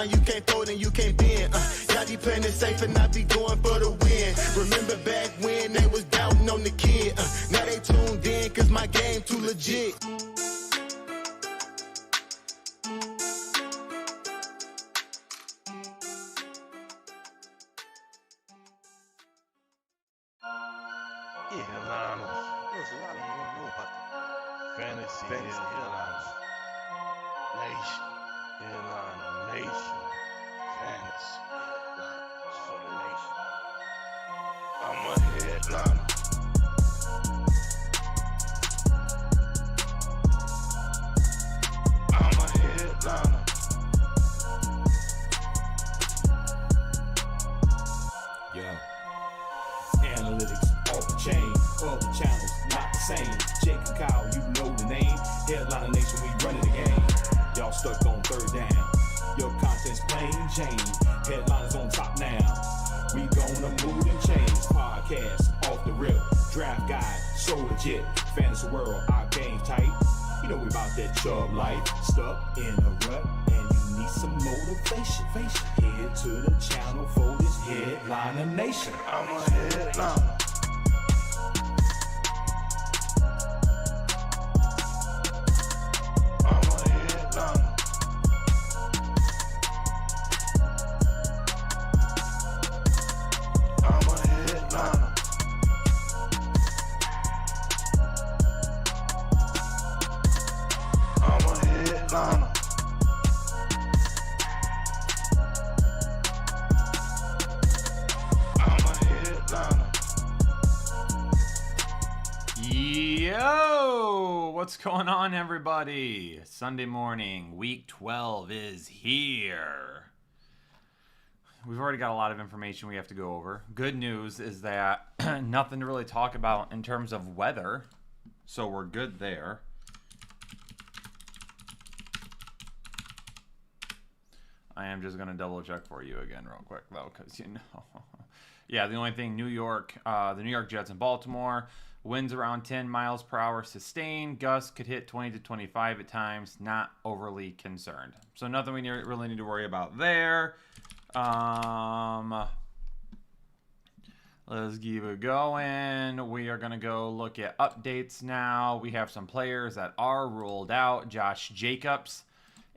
down, you can't fold and you can't bend. Y'all be playing it safe and I be going for the win. Remember back when they was doubting on the kid. Now they tuned in cause my game too legit. Fantasy Headliners Nation. Headliner Nation. Fantasy Headliners for the nation. I'm a headliner. I'm a headliner. Yeah. Analytics off the chain. All the channels not the same. Jake and Kyle, you know the name. Headliner Nation, we running the game. Y'all stuck on third down. Your content's plain Jane. Headliners on top now. We gonna move and change. Podcast off the rip. Draft guide, so legit. Fantasy world, our game tight. You know we about that chub life. Stuck in a rut and you need some motivation. Head to the channel for this Headliner Nation. I'm a headliner. Yo, what's going on, everybody? Sunday morning, week 12 is here. We've already got a lot of information we have to go over. Good news is that nothing to really talk about in terms of weather, so we're good there. I am just going to double check for you again real quick, though, because, you know. Yeah, the only thing, New York, the New York Jets in Baltimore, winds around 10 miles per hour sustained. Gusts could hit 20 to 25 at times. Not overly concerned. So nothing we really need to worry about there. Let's keep it going. We are going to go look at updates now. We have some players that are ruled out. Josh Jacobs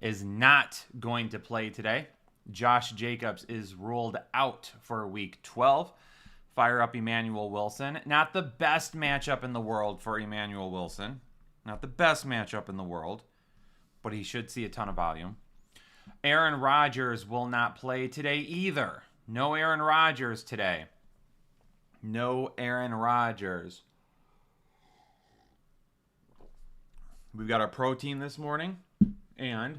is not going to play today. Josh Jacobs is ruled out for week 12. Fire up Emmanuel Wilson. Not the best matchup in the world for Emmanuel Wilson. Not the best matchup in the world, but he should see a ton of volume. Aaron Rodgers will not play today either. No Aaron Rodgers today. No Aaron Rodgers. We've got our protein this morning, and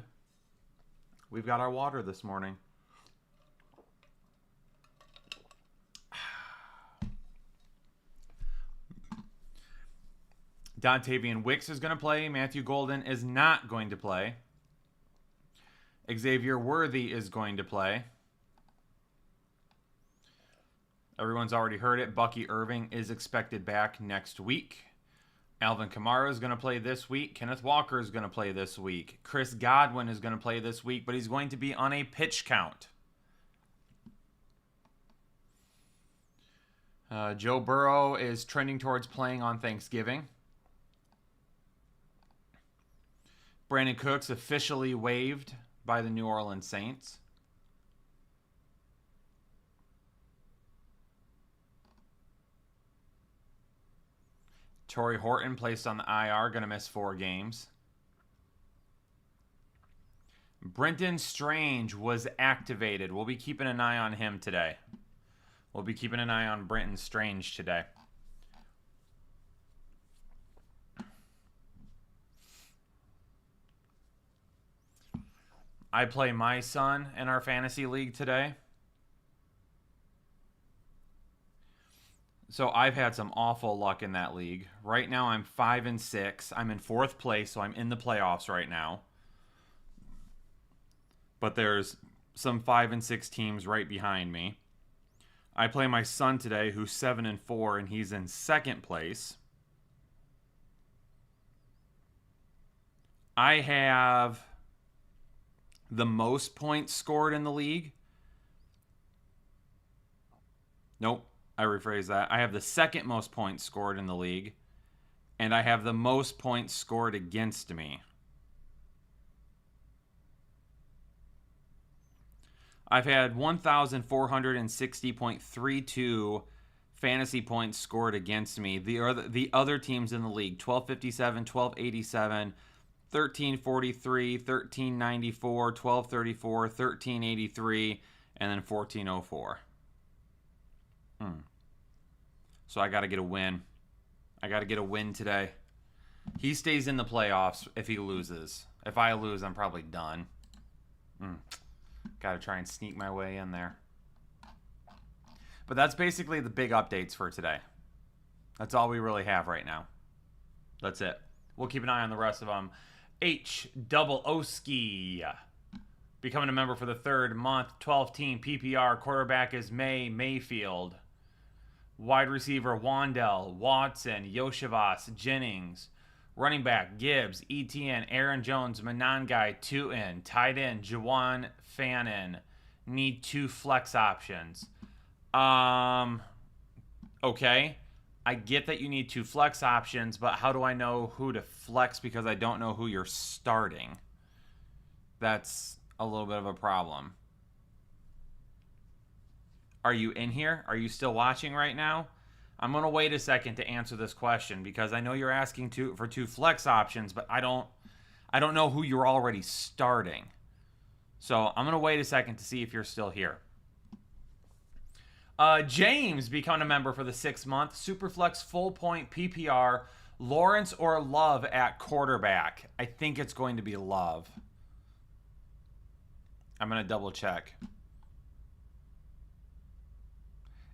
we've got our water this morning. Dontavian Wicks is going to play. Matthew Golden is not going to play. Xavier Worthy is going to play. Everyone's already heard it. Bucky Irving is expected back next week. Alvin Kamara is going to play this week. Kenneth Walker is going to play this week. Chris Godwin is going to play this week, but he's going to be on a pitch count. Joe Burrow is trending towards playing on Thanksgiving. Brandon Cooks officially waived by the New Orleans Saints. Torrey Horton placed on the IR, going to miss 4 games. Brenton Strange was activated. We'll be keeping an eye on him today. We'll be keeping an eye on Brenton Strange today. I play my son in our fantasy league today. So I've had some awful luck in that league. Right now I'm 5-6. I'm in 4th place, so I'm in the playoffs right now. But there's some 5-6 teams right behind me. I play my son today, who's 7-4, and he's in 2nd place. I have the most points scored in the league. Nope, I rephrase that. I have the second most points scored in the league, and I have the most points scored against me. I've had 1,460.32 fantasy points scored against me. The other teams in the league, 1257, 1287, 1343, 1394, 1234, 1383, and then 1404. So I got to get a win. I got to get a win today. He stays in the playoffs if he loses. If I lose, I'm probably done. Got to try and sneak my way in there. But that's basically the big updates for today. That's all we really have right now. That's it. We'll keep an eye on the rest of them. H. Double Oski. Becoming a member for the third month. 12-team PPR. Quarterback is Mayfield. Wide receiver Wandell, Watson, Yoshivas, Jennings. Running back Gibbs, Etienne, Aaron Jones, Monangai, Tootin. Tight end Juwan Fannin. Need 2 flex options. Okay. I get that you need 2 flex options, but how do I know who to flex because I don't know who you're starting? That's a little bit of a problem. Are you in here? Are you still watching right now? I'm going to wait a second to answer this question because I know you're asking for 2 flex options, but I don't know who you're already starting. So I'm going to wait a second to see if you're still here. James becoming a member for the 6th month. Superflex full point PPR. Lawrence or Love at quarterback. I think it's going to be Love. I'm going to double check.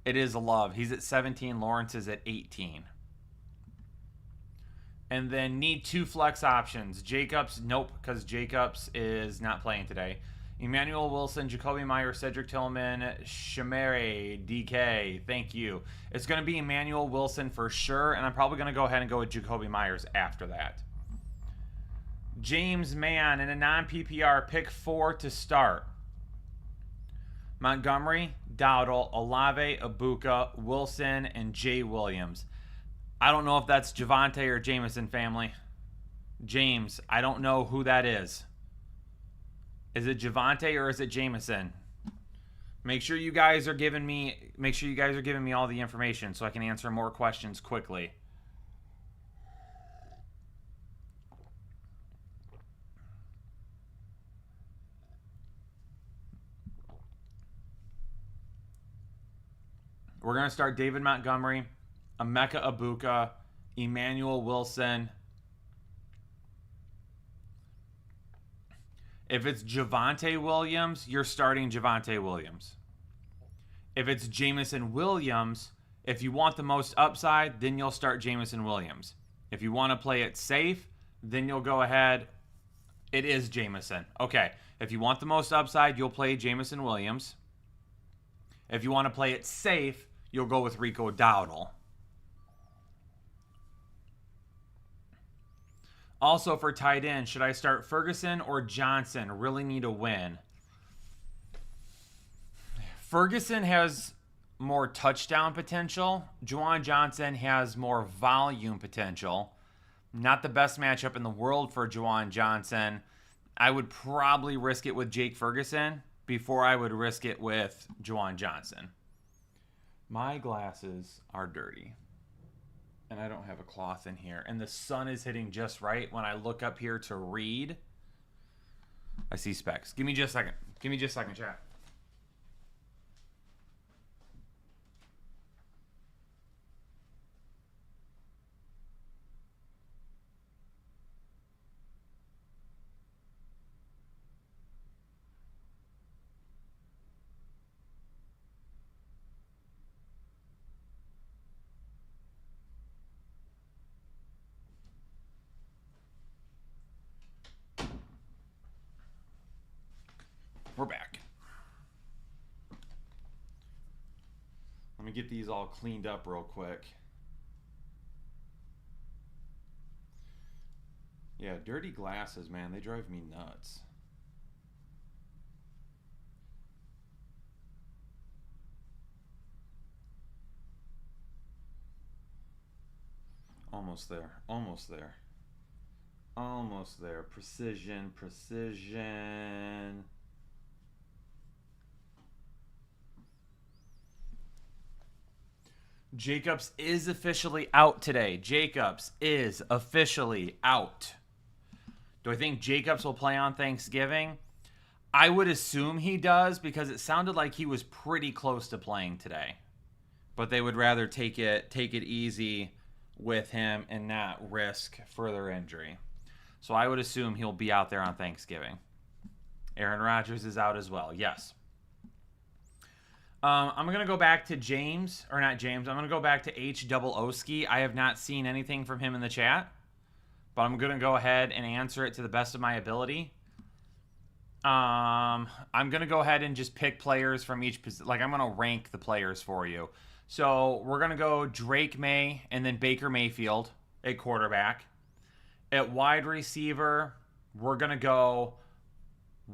It is Love. He's at 17. Lawrence is at 18. And then need 2 flex options. Jacobs, nope, because Jacobs is not playing today. Emmanuel Wilson, Jacoby Myers, Cedric Tillman, Shamere, DK. Thank you. It's going to be Emmanuel Wilson for sure, and I'm probably going to go ahead and go with Jacoby Myers after that. James Mann in a non-PPR, pick 4 to start. Montgomery, Dowdle, Olave, Ibuka, Wilson, and Jay Williams. I don't know if that's Javonte or Jameson family. James, I don't know who that is. Is it Javonte or is it Jameson? Make sure you guys are giving me all the information so I can answer more questions quickly. We're going to start David Montgomery, Emeka Ibuka, Emmanuel Wilson. If it's Javonte Williams, you're starting Javonte Williams. If it's Jameson Williams, if you want the most upside, then you'll start Jameson Williams. If you want to play it safe, then you'll go ahead. It is Jameson. Okay. If you want the most upside, you'll play Jameson Williams. If you want to play it safe, you'll go with Rico Dowdle. Also for tight end, should I start Ferguson or Johnson? Really need a win. Ferguson has more touchdown potential. Juwan Johnson has more volume potential. Not the best matchup in the world for Juwan Johnson. I would probably risk it with Jake Ferguson before I would risk it with Juwan Johnson. My glasses are dirty. And I don't have a cloth in here. And the sun is hitting just right. When I look up here to read, I see specks. Give me just a second. Give me just a second, chat. We're back. Let me get these all cleaned up real quick. Yeah, dirty glasses, man. They drive me nuts. almost there. Almost there. Almost there. Precision. Jacobs is officially out today. Jacobs is officially out. Do I think Jacobs will play on Thanksgiving? I would assume he does because it sounded like he was pretty close to playing today. But they would rather take it easy with him and not risk further injury. So I would assume he'll be out there on Thanksgiving. Aaron Rodgers is out as well. Yes. I'm going to go back to James. Or not James. I'm going to go back to H. Oski. I have not seen anything from him in the chat. But I'm going to go ahead and answer it to the best of my ability. I'm going to go ahead and just pick players from each position. Like, I'm going to rank the players for you. So, we're going to go Drake May and then Baker Mayfield at quarterback. At wide receiver, we're going to go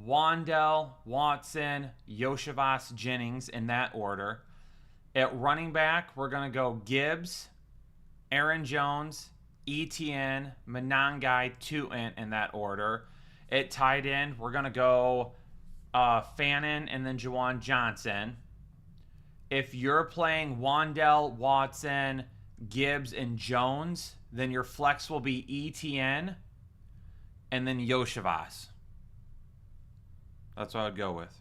Wan'Dale, Watson, Yoshivas, Jennings in that order. At running back, we're going to go Gibbs, Aaron Jones, Etienne, Monangai, Tutin in that order. At tight end, we're going to go Fannin and then Juwan Johnson. If you're playing Wan'Dale, Watson, Gibbs, and Jones, then your flex will be Etienne and then Yoshivas. That's what I would go with.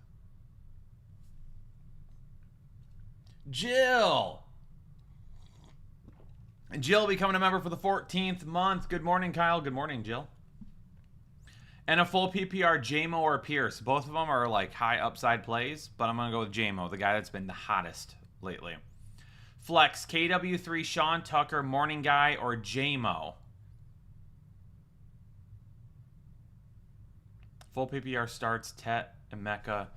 Jill becoming a member for the 14th month. Good morning, Kyle. Good morning, Jill. And a full PPR, JMO or Pierce. Both of them are like high upside plays, but I'm going to go with JMO, the guy that's been the hottest lately. Flex, KW3, Sean Tucker, Morning Guy, or JMO. Full PPR starts Tet, Emeka,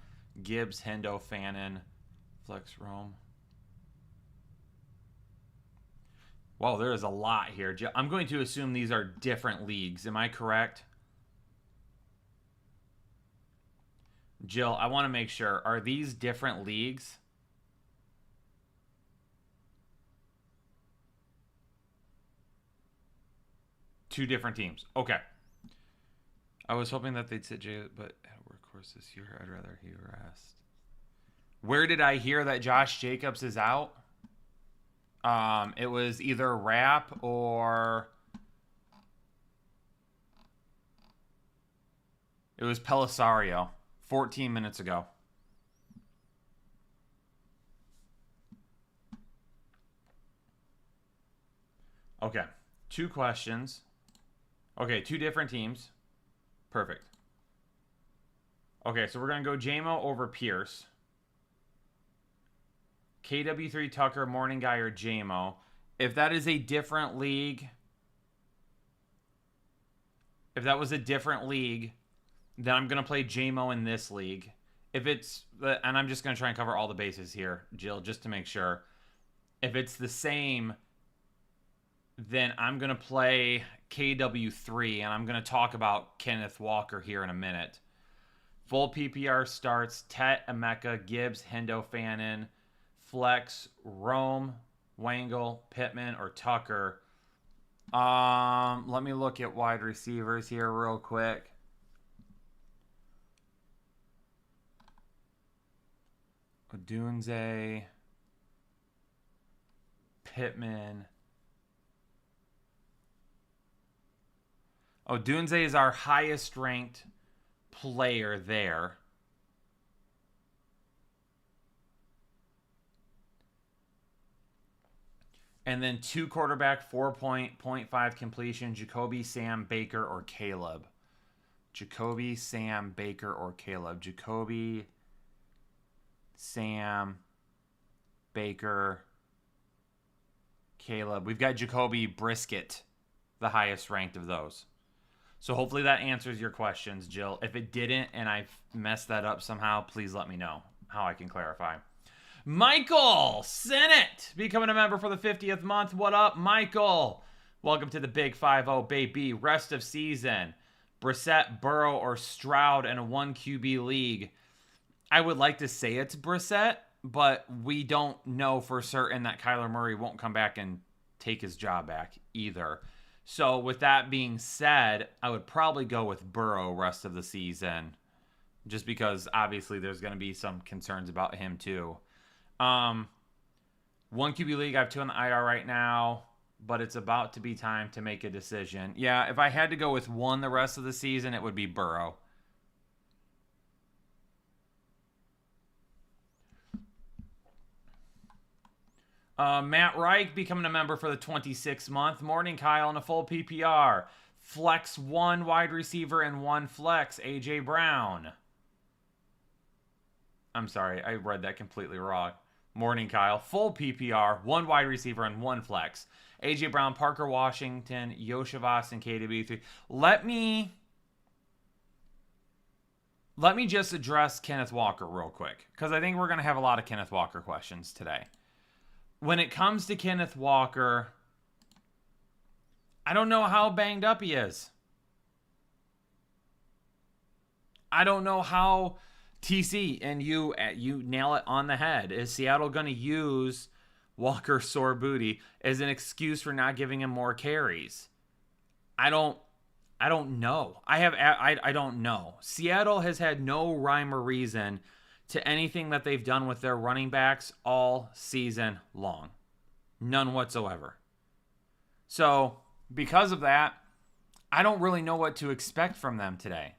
Gibbs, Hendo, Fannin, Flex, Rome. Wow, there is a lot here. I'm going to assume these are different leagues. Am I correct? Jill, I want to make sure. Are these different leagues? Two different teams. Okay. I was hoping that they'd sit Jay, but at a workhorse this year, I'd rather he rest. Where did I hear that Josh Jacobs is out? It was either Rap or it was Pellisario 14 minutes ago. Okay, two questions. Okay, two different teams. Perfect. Okay, so we're going to go JMO over Pierce. KW3 Tucker, Morning Guy, or JMO. If that is a different league, if that was a different league, then I'm going to play JMO in this league. If it's, and I'm just going to try and cover all the bases here, Jill, just to make sure. If it's the same, then I'm going to play KW3, and I'm going to talk about Kenneth Walker here in a minute. Full PPR starts Tet, Emeka, Gibbs, Hendo, Fannin, Flex, Rome, Wangle, Pittman, or Tucker. Let me look at wide receivers here real quick. Odunze, Pittman. Odunze is our highest ranked player there. And then two quarterback, 4.5 completion, Jacoby, Sam, Baker, or Caleb. Jacoby, Sam, Baker, or Caleb. Jacoby, Sam, Baker, Caleb. We've got Jacoby Brisket, the highest ranked of those. So hopefully that answers your questions, Jill. If it didn't and I messed that up somehow, please let me know how I can clarify. Michael Sennett becoming a member for the 50th month. What up, Michael? Welcome to the Big 5-0, baby. Rest of season. Brissett, Burrow, or Stroud in a 1 QB league. I would like to say it's Brissett, but we don't know for certain that Kyler Murray won't come back and take his job back either. So with that being said, I would probably go with Burrow rest of the season, just because obviously there's going to be some concerns about him too. 1 QB league, I have 2 on the IR right now, but it's about to be time to make a decision. Yeah, if I had to go with one the rest of the season, it would be Burrow. Matt Reich becoming a member for the 26th month. Morning, Kyle, in a full PPR. Flex 1 wide receiver and 1 flex, A.J. Brown. I'm sorry, I read that completely wrong. Morning, Kyle. Full PPR, 1 wide receiver and 1 flex. A.J. Brown, Parker Washington, Yoshivas, and KW3. Let me just address Kenneth Walker real quick, because I think we're going to have a lot of Kenneth Walker questions today. When it comes to Kenneth Walker, I don't know how banged up he is. I don't know how TC, and you nail it on the head. Is Seattle going to use Walker's sore booty as an excuse for not giving him more carries? I don't know. I don't know. Seattle has had no rhyme or reason to anything that they've done with their running backs all season long. None whatsoever. So, because of that, I don't really know what to expect from them today.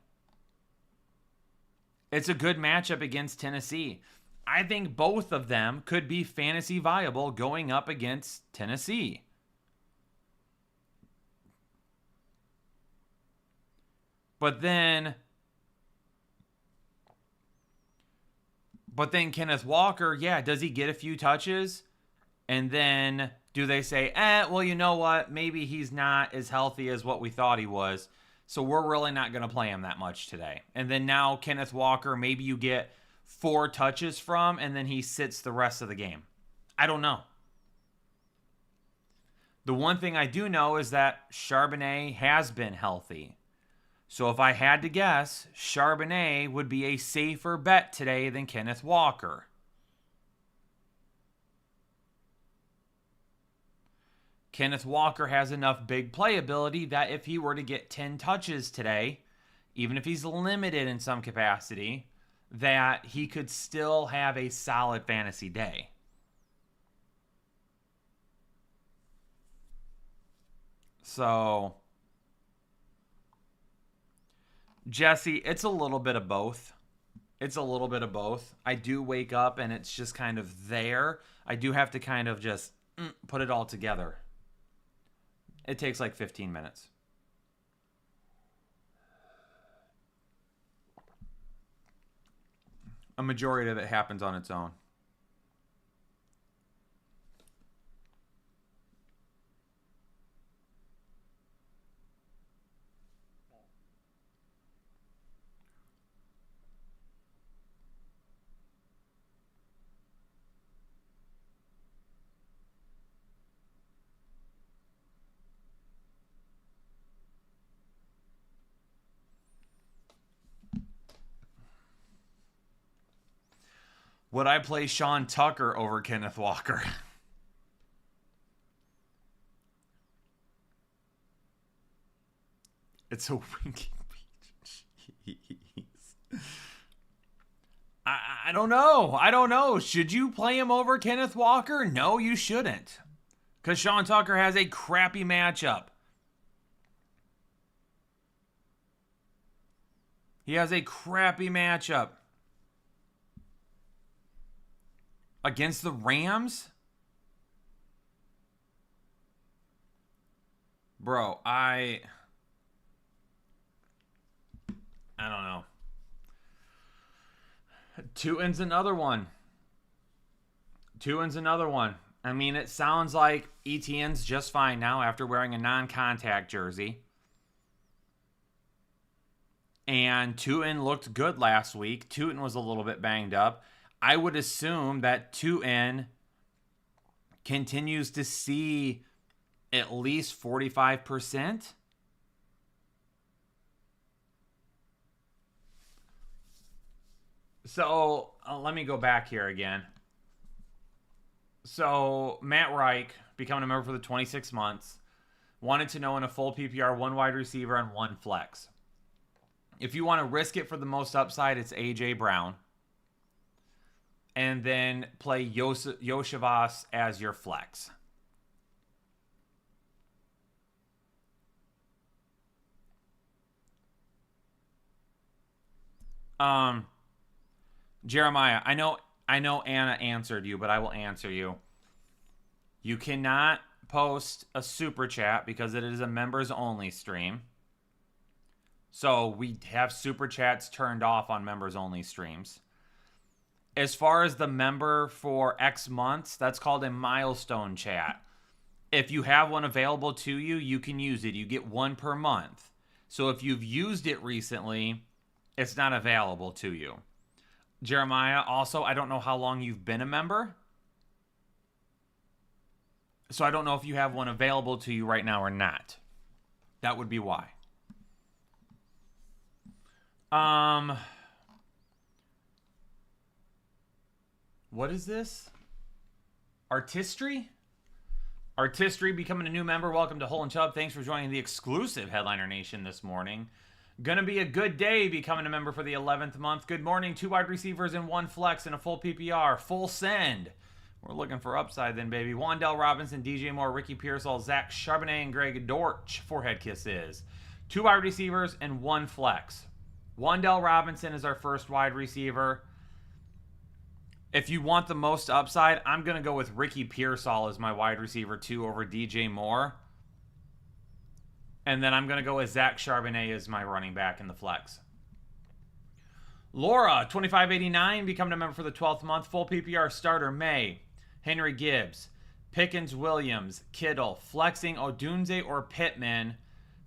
It's a good matchup against Tennessee. I think both of them could be fantasy viable going up against Tennessee. But then Kenneth Walker, yeah, does he get a few touches? And then do they say, well, you know what? Maybe he's not as healthy as what we thought he was, so we're really not going to play him that much today. And then now Kenneth Walker, maybe you get 4 touches from, and then he sits the rest of the game. I don't know. The one thing I do know is that Charbonnet has been healthy. So if I had to guess, Charbonnet would be a safer bet today than Kenneth Walker. Kenneth Walker has enough big playability that if he were to get 10 touches today, even if he's limited in some capacity, that he could still have a solid fantasy day. So, Jesse, it's a little bit of both. It's a little bit of both. I do wake up and it's just kind of there. I do have to kind of just put it all together. It takes like 15 minutes. A majority of it happens on its own. Would I play Sean Tucker over Kenneth Walker? It's a winking beach. I don't know. I don't know. Should you play him over Kenneth Walker? No, you shouldn't. Because Sean Tucker has a crappy matchup. He has a crappy matchup. Against the Rams? Bro, I don't know. Tutin's another one. I mean, it sounds like Etienne's just fine now after wearing a non-contact jersey. And Tutin looked good last week. Tutin was a little bit banged up. I would assume that Tutin continues to see at least 45%. So let me go back here again. So Matt Reich, becoming a member for the 26 months, wanted to know in a full PPR, 1 wide receiver and 1 flex. If you want to risk it for the most upside, it's A.J. Brown. And then play Yoshivas as your flex. Jeremiah, I know Anna answered you, but I will answer you. You cannot post a super chat because it is a members only stream. So we have super chats turned off on members only streams. As far as the member for X months, that's called a milestone chat. If you have one available to you, you can use it. You get 1 per month. So if you've used it recently, it's not available to you. Jeremiah, also, I don't know how long you've been a member. So I don't know if you have one available to you right now or not. That would be why. What is this? Artistry? Artistry becoming a new member. Welcome to Hole and Chubb. Thanks for joining the exclusive Headliner Nation this morning. Gonna be a good day becoming a member for the 11th month. Good morning. 2 wide receivers and 1 flex and a full PPR. Full send. We're looking for upside then, baby. Wan'Dale Robinson, DJ Moore, Ricky Pearsall, Zach Charbonnet, and Greg Dortch. Forehead kisses. 2 wide receivers and 1 flex. Wan'Dale Robinson is our first wide receiver. If you want the most upside, I'm going to go with Ricky Pearsall as my wide receiver 2 over DJ Moore. And then I'm going to go with Zach Charbonnet as my running back in the flex. Laura, 2589, becoming a member for the 12th month. Full PPR starter, May. Henry Gibbs. Pickens Williams. Kittle. Flexing Odunze or Pittman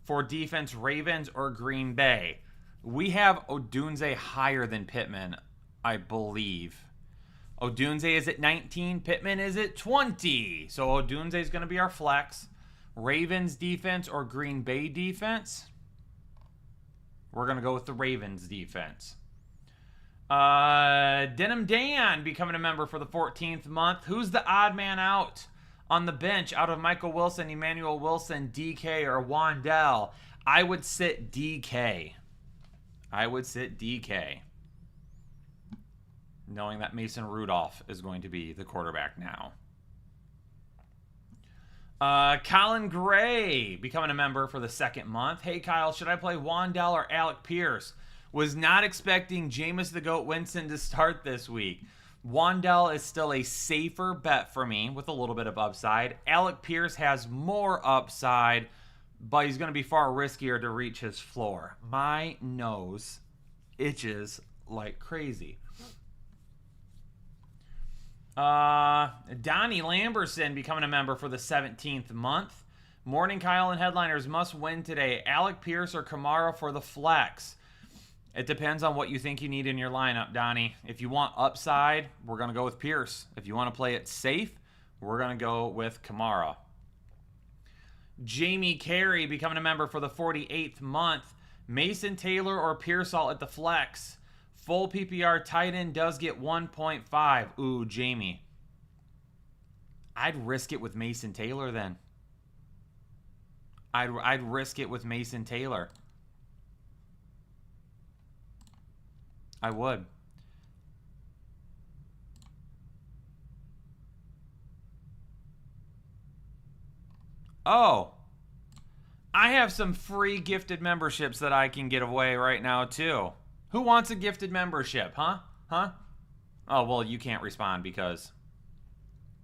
for defense, Ravens or Green Bay. We have Odunze higher than Pittman, I believe. Odunze is at 19. Pittman is at 20. So Odunze is going to be our flex. Ravens defense or Green Bay defense? We're going to go with the Ravens defense. Denim Dan becoming a member for the 14th month. Who's the odd man out on the bench out of Michael Wilson, Emmanuel Wilson, DK, or Wan'Dale? I would sit DK. Knowing that Mason Rudolph is going to be the quarterback now. Colin Gray becoming a member for the 2nd month. Hey, Kyle, should I play Wan'Dale or Alec Pierce? Was not expecting Jameis the Goat Winston to start this week. Wan'Dale is still a safer bet for me with a little bit of upside. Alec Pierce has more upside, but he's going to be far riskier to reach his floor. My nose itches like crazy. Donnie Lamberson becoming a member for the 17th month. Morning Kyle and Headliners must win today. Alec Pierce or Kamara for the flex. It depends on what you think you need in your lineup, Donnie. If you want upside, we're going to go with Pierce. If you want to play it safe, we're going to go with Kamara. Jamie Carey becoming a member for the 48th month. Mason Taylor or Pearsall at the flex. Full PPR tight end does get 1.5. Ooh, Jamie. I'd risk it with Mason Taylor then. I'd risk it with Mason Taylor. I would. Oh. I have some free gifted memberships that I can get away right now too. Who wants a gifted membership, huh? Oh, well, you can't respond because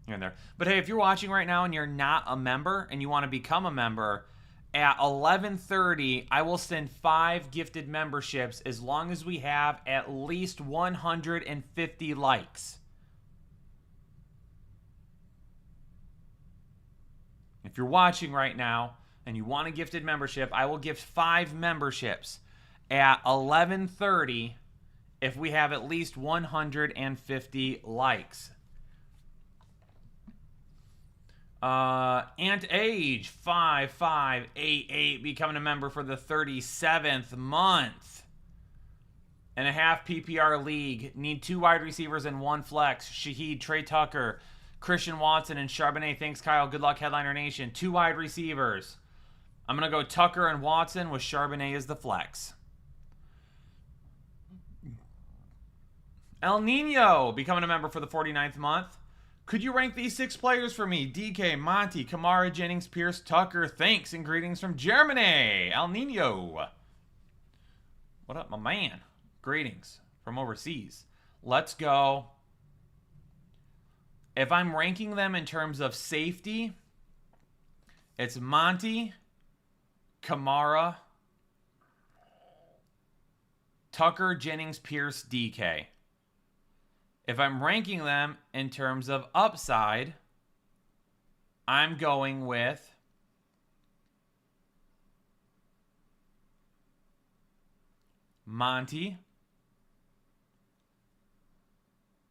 you're in there. But hey, if you're watching right now and you're not a member and you want to become a member, at 11:30, I will send 5 gifted memberships as long as we have at least 150 likes. If you're watching right now and you want a gifted membership, I will gift 5 memberships at 11:30 if we have at least 150 likes. Ant Age 5588 becoming a member for the 37th month. And a half PPR league. Need 2 wide receivers and 1 flex. Shaheed, Trey Tucker, Christian Watson and Charbonnet. Thanks, Kyle. Good luck, Headliner Nation. 2 wide receivers. I'm going to go Tucker and Watson with Charbonnet as the flex. El Nino becoming a member for the 49th month. Could you rank these 6 players for me? DK, Monty, Kamara, Jennings, Pierce, Tucker. Thanks and greetings from Germany. El Nino. What up, my man? Greetings from overseas. Let's go. If I'm ranking them in terms of safety, it's Monty, Kamara, Tucker, Jennings, Pierce, DK. If I'm ranking them in terms of upside, I'm going with Monty,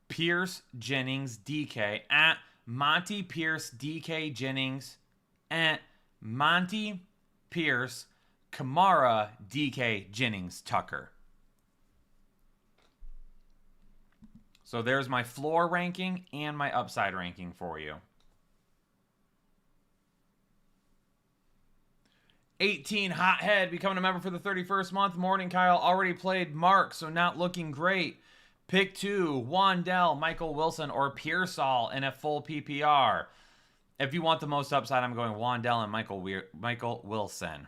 Pierce, Jennings, DK. At Monty, Pierce, DK, Jennings. At Monty, Pierce, Kamara, DK, Jennings, Tucker. So there's my floor ranking and my upside ranking for you. 18 Hothead becoming a member for the 31st month. Morning, Kyle. Already played Mark, so not looking great. Pick 2, Wandell, Michael Wilson, or Pearsall in a full PPR. If you want the most upside, I'm going Wandell and Michael Wilson.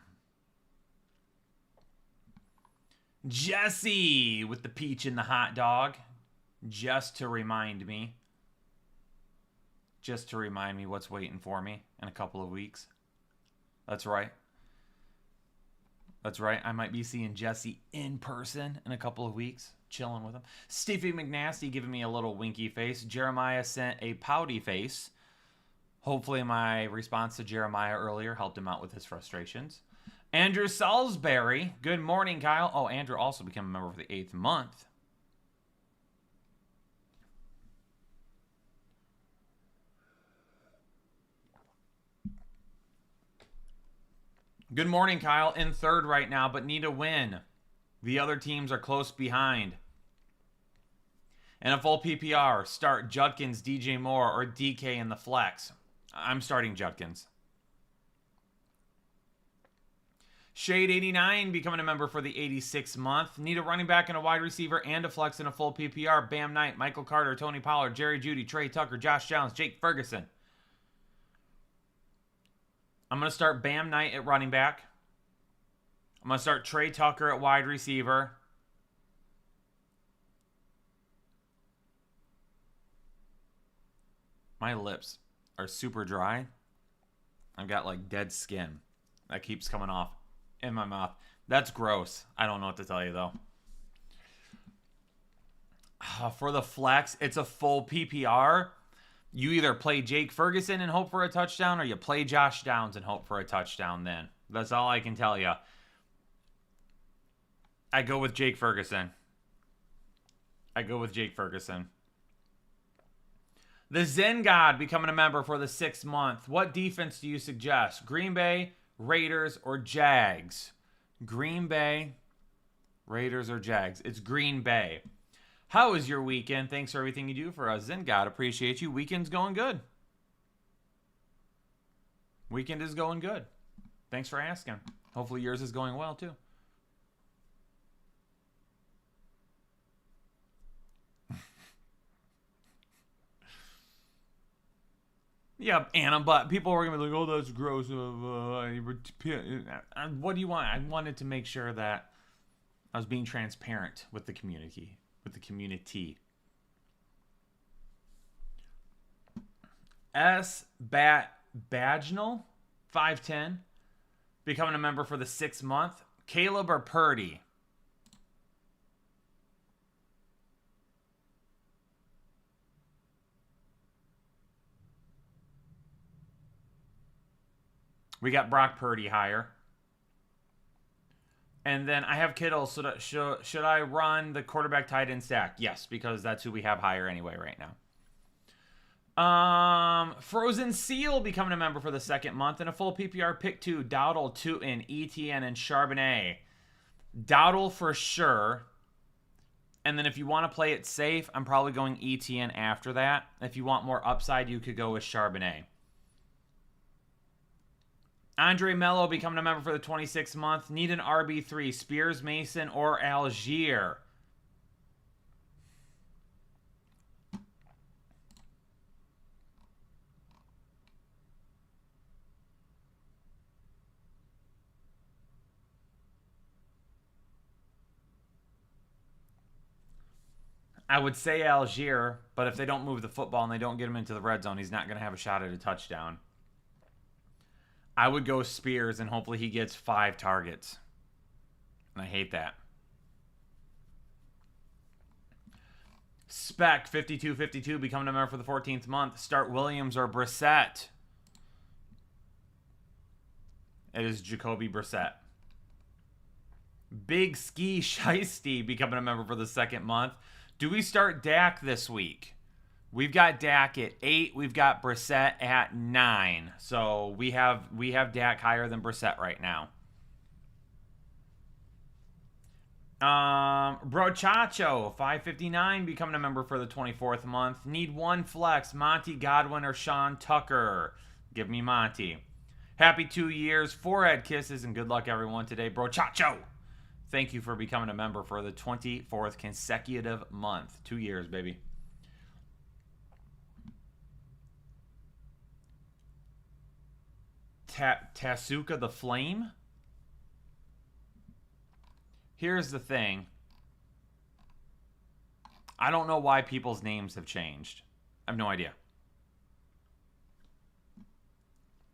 Jesse with the peach and the hot dog. Just to remind me what's waiting for me in a couple of weeks. That's right. I might be seeing Jesse in person in a couple of weeks, chilling with him. Stevie McNasty giving me a little winky face. Jeremiah sent a pouty face. Hopefully my response to Jeremiah earlier helped him out with his frustrations. Andrew Salisbury. Good morning, Kyle. Oh, Andrew also became a member for the 8th month. Good morning, Kyle. In 3rd right now, but need a win. The other teams are close behind. In a full PPR, start Judkins, DJ Moore, or DK in the flex. I'm starting Judkins. Shade 89 becoming a member for the 86th month. Need a running back and a wide receiver and a flex in a full PPR. Bam Knight, Michael Carter, Tony Pollard, Jerry Jeudy, Trey Tucker, Josh Jones, Jake Ferguson. I'm going to start Bam Knight at running back. I'm going to start Trey Tucker at wide receiver. My lips are super dry. I've got like dead skin that keeps coming off in my mouth. That's gross. I don't know what to tell you though. For the flex, it's a full PPR. You either play Jake Ferguson and hope for a touchdown, or you play Josh Downs and hope for a touchdown then. That's all I can tell you. I go with Jake Ferguson. The Zen God becoming a member for the 6th month. What defense do you suggest? Green Bay, Raiders, or Jags? Green Bay, Raiders, or Jags? It's Green Bay. How is your weekend? Thanks for everything you do for us. Zen God, appreciate you. Weekend's going good. Weekend is going good. Thanks for asking. Hopefully yours is going well too. Yeah, Anna, but people were going to be like, oh, that's gross. What do you want? I wanted to make sure that I was being transparent with the community. S. Badgnall, 5'10", becoming a member for the 6th month. Caleb or Purdy? We got Brock Purdy higher. And then I have Kittle. So should I run the quarterback tight end stack? Yes, because that's who we have higher anyway right now. Frozen Seal becoming a member for the 2nd month. In a full PPR, pick 2, Dowdle, Tootin, ETN, and Charbonnet. Dowdle for sure. And then if you want to play it safe, I'm probably going ETN after that. If you want more upside, you could go with Charbonnet. Andre Mello becoming a member for the 26th month. Need an RB3. Spears, Mason, or Algier. I would say Algier, but if they don't move the football and they don't get him into the red zone, he's not going to have a shot at a touchdown. I would go Spears, and hopefully he gets 5 targets. And I hate that. Spec 5252 becoming a member for the 14th month. Start Williams or Brissett. It is Jacoby Brissett. Big Ski Shiesty becoming a member for the 2nd month. Do we start Dak this week? We've got Dak at 8. We've got Brissett at 9. So we have Dak higher than Brissett right now. Brochacho 559 becoming a member for the 24th month. Need 1 flex. Monty Godwin or Sean Tucker. Give me Monty. Happy 2 years. Forehead kisses and good luck everyone today. Brochacho. Thank you for becoming a member for the 24th consecutive month. 2 years, baby. Tasuka the Flame? Here's the thing. I don't know why people's names have changed. I have no idea.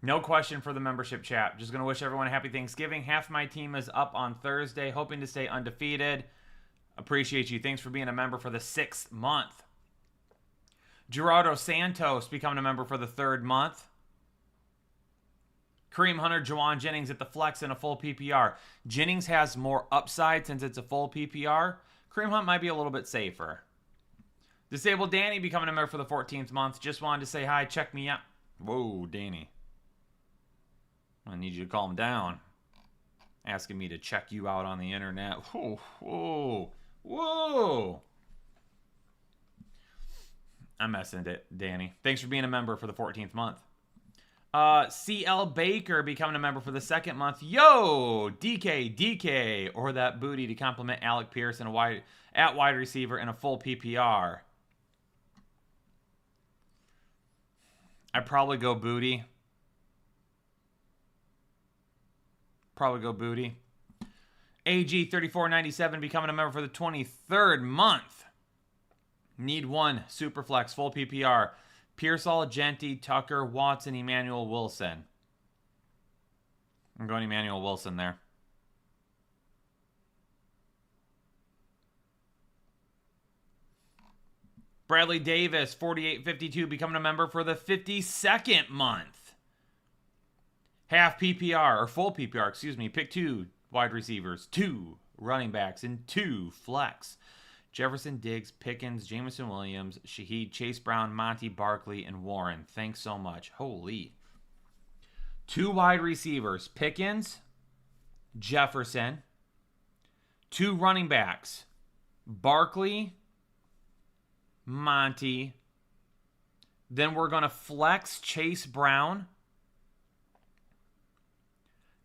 No question for the membership chat. Just going to wish everyone a happy Thanksgiving. Half my team is up on Thursday, hoping to stay undefeated. Appreciate you. Thanks for being a member for the 6th month. Gerardo Santos becoming a member for the 3rd month. Kareem Hunter, Juwan Jennings at the flex in a full PPR. Jennings has more upside since it's a full PPR. Kareem Hunt might be a little bit safer. Disabled Danny becoming a member for the 14th month. Just wanted to say hi. Check me out. Whoa, Danny. I need you to calm down. Asking me to check you out on the internet. Whoa, whoa, whoa. I'm messing it, Danny. Thanks for being a member for the 14th month. CL Baker becoming a member for the 2nd month. Yo, DK, or that booty to compliment Alec Pierce at wide receiver in a full PPR. I'd probably go booty. AG 3497 becoming a member for the 23rd month. Need 1 Superflex full PPR. Pearsall, Genti, Tucker, Watson, Emmanuel Wilson. I'm going Emmanuel Wilson there. Bradley Davis 4852 becoming a member for the 52nd month. Half PPR, or full PPR, excuse me. Pick 2 wide receivers, 2 running backs, and 2 flex. Jefferson, Diggs, Pickens, Jameson Williams, Shaheed, Chase Brown, Monty, Barkley, and Warren. Thanks so much. Holy. 2 wide receivers, Pickens, Jefferson. 2 running backs, Barkley, Monty. Then we're going to flex Chase Brown.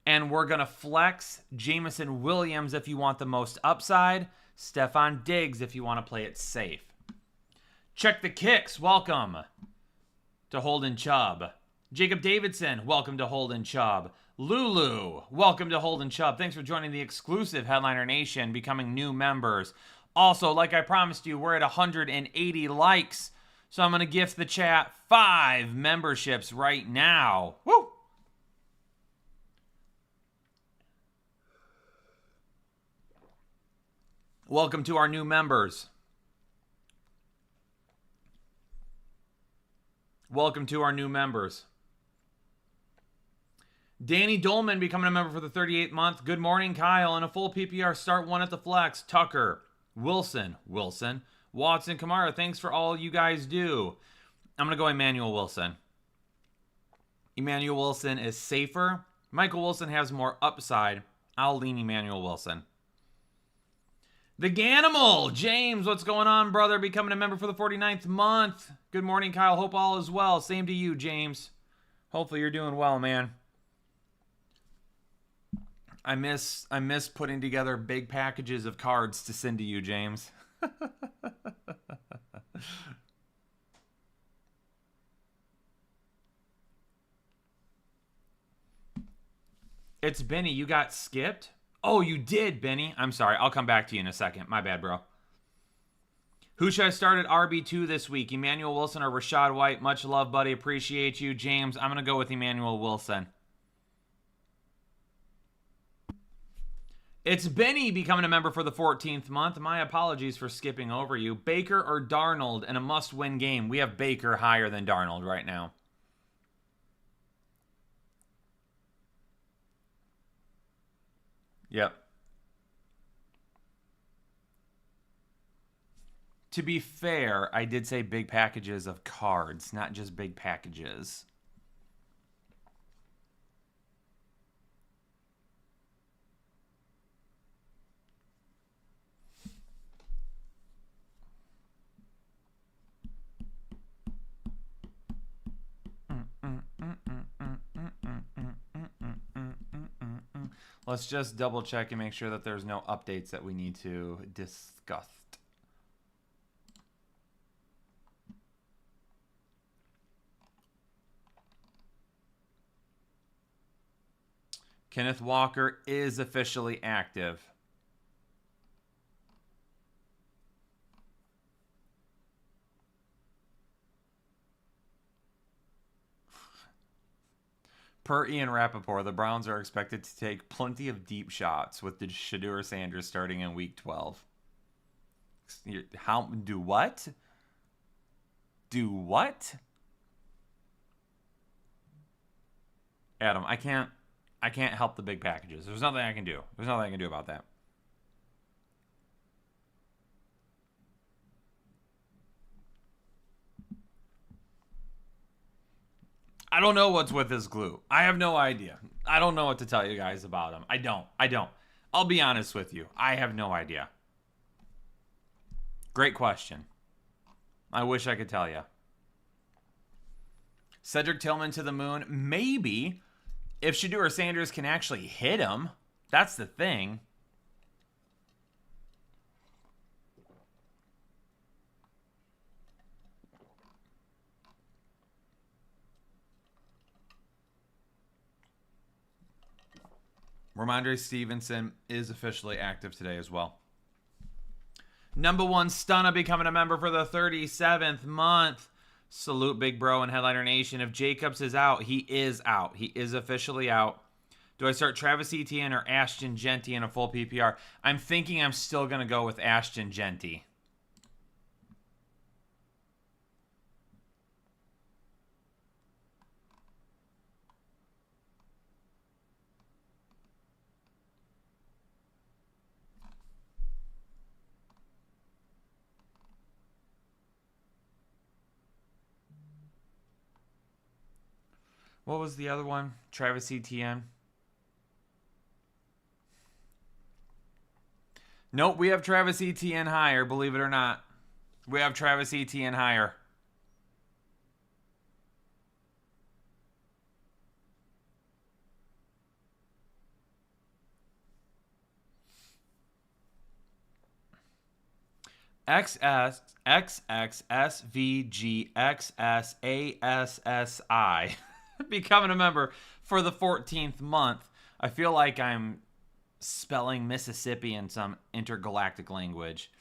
And we're going to flex Jameson Williams if you want the most upside. Stephon Diggs if you want to play it safe. Check the kicks. Welcome to Holden Chubb. Jacob Davidson, welcome to Holden Chubb. Lulu, welcome to Holden Chubb. Thanks for joining the exclusive Headliner Nation, becoming new members. Also, like I promised you, we're at 180 likes. So I'm going to gift the chat 5 memberships right now. Woo! Welcome to our new members. Welcome to our new members. Danny Dolman becoming a member for the 38th month. Good morning, Kyle. In a full PPR, start 1 at the flex. Tucker, Wilson, Watson, Kamara. Thanks for all you guys do. I'm going to go Emmanuel Wilson. Emmanuel Wilson is safer. Michael Wilson has more upside. I'll lean Emmanuel Wilson. The Ganimal, James, what's going on, brother? Becoming a member for the 49th month. Good morning, Kyle. Hope all is well. Same to you, James. Hopefully you're doing well, man. I miss putting together big packages of cards to send to you, James. It's Benny. You got skipped? Oh, you did, Benny. I'm sorry. I'll come back to you in a second. My bad, bro. Who should I start at RB2 this week? Emmanuel Wilson or Rachaad White? Much love, buddy. Appreciate you. James, I'm going to go with Emmanuel Wilson. It's Benny becoming a member for the 14th month. My apologies for skipping over you. Baker or Darnold in a must-win game? We have Baker higher than Darnold right now. Yep. To be fair, I did say big packages of cards, not just big packages. Let's just double check and make sure that there's no updates that we need to discuss. Kenneth Walker is officially active. Per Ian Rappaport, the Browns are expected to take plenty of deep shots with the Shedeur Sanders starting in Week 12. How? Do what? Do what? Adam, I can't help the big packages. There's nothing I can do. There's nothing I can do about that. I don't know what's with this glue. I have no idea. I don't know what to tell you guys about him. I don't. I'll be honest with you. I have no idea. Great question. I wish I could tell you. Cedric Tillman to the moon. Maybe if Shedeur Sanders can actually hit him. That's the thing. Ramondre Stevenson is officially active today as well. Number one Stunna becoming a member for the 37th month. Salute, big bro and Headliner Nation. If Jacobs is out, he is out. He is officially out. Do I start Travis Etienne or Ashton Jeanty in a full PPR? I'm thinking I'm still going to go with Ashton Jeanty. What was the other one? Travis Etienne. Nope, we have Travis Etienne higher, believe it or not. We have Travis Etienne higher. XXSVGXSASSI becoming a member for the 14th month. I feel like I'm spelling Mississippi in some intergalactic language.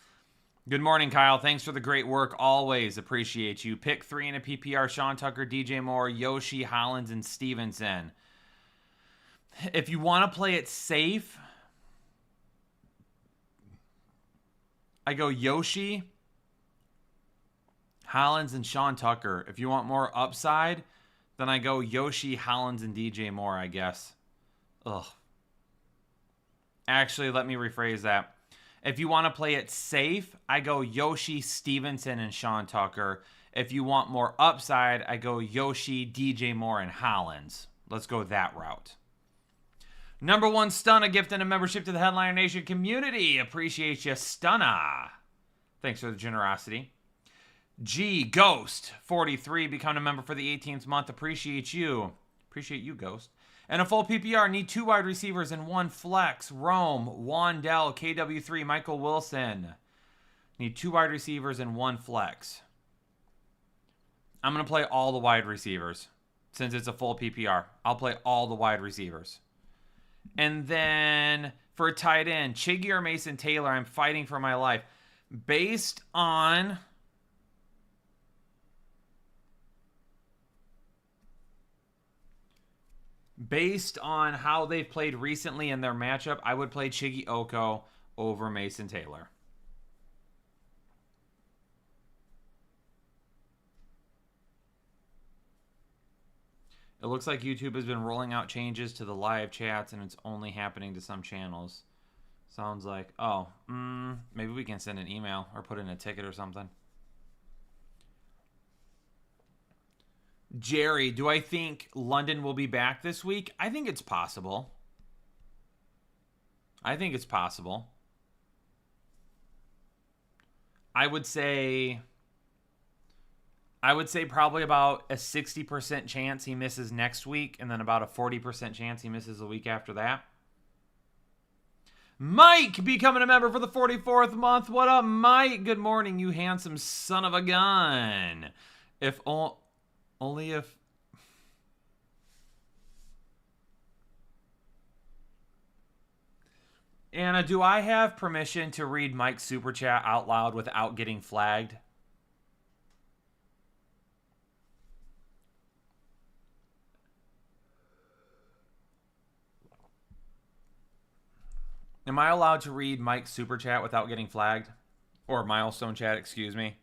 Good morning, Kyle. Thanks for the great work. Always appreciate you. Pick 3 in a PPR. Sean Tucker, DJ Moore, Yoshi, Hollins, and Stevenson. If you want to play it safe, I go Yoshi, Hollins, and Sean Tucker. If you want more upside, then I go Yoshi, Hollins, and DJ Moore, I guess. Ugh. Actually, let me rephrase that. If you want to play it safe, I go Yoshi, Stevenson, and Sean Tucker. If you want more upside, I go Yoshi, DJ Moore, and Hollins. Let's go that route. Number one, Stunna, gifting a membership to the Headliner Nation community. Appreciate you, Stunna. Thanks for the generosity. G Ghost 43, become a member for the 18th month. Appreciate you. Appreciate you, Ghost. And a full PPR. Need 2 wide receivers and 1 flex. Rome, Wandell, KW3, Michael Wilson. Need 2 wide receivers and 1 flex. I'm going to play all the wide receivers since it's a full PPR. I'll play all the wide receivers. And then for a tight end, Chiggy or Mason Taylor, I'm fighting for my life. Based on how they've played recently in their matchup, I would play Chiggy Oko over Mason Taylor. It looks like YouTube has been rolling out changes to the live chats, and it's only happening to some channels. Sounds like, oh, maybe we can send an email or put in a ticket or something. Jerry, do I think London will be back this week? I think it's possible. I think it's possible. I would say probably about a 60% chance he misses next week, and then about a 40% chance he misses the week after that. Mike becoming a member for the 44th month. What up, Mike? Good morning, you handsome son of a gun. Only if... Anna, do I have permission to read Mike's super chat out loud without getting flagged? Am I allowed to read Mike's super chat without getting flagged? Or milestone chat, excuse me.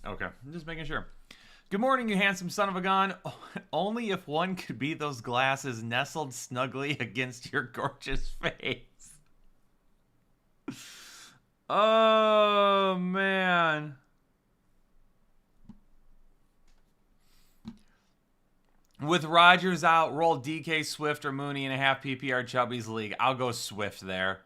Okay, I'm just making sure. Good morning, you handsome son of a gun. Only if one could be those glasses nestled snugly against your gorgeous face. Oh, man. With Rodgers out, roll DK, Swift, or Mooney in a half PPR Chubby's league. I'll go Swift there.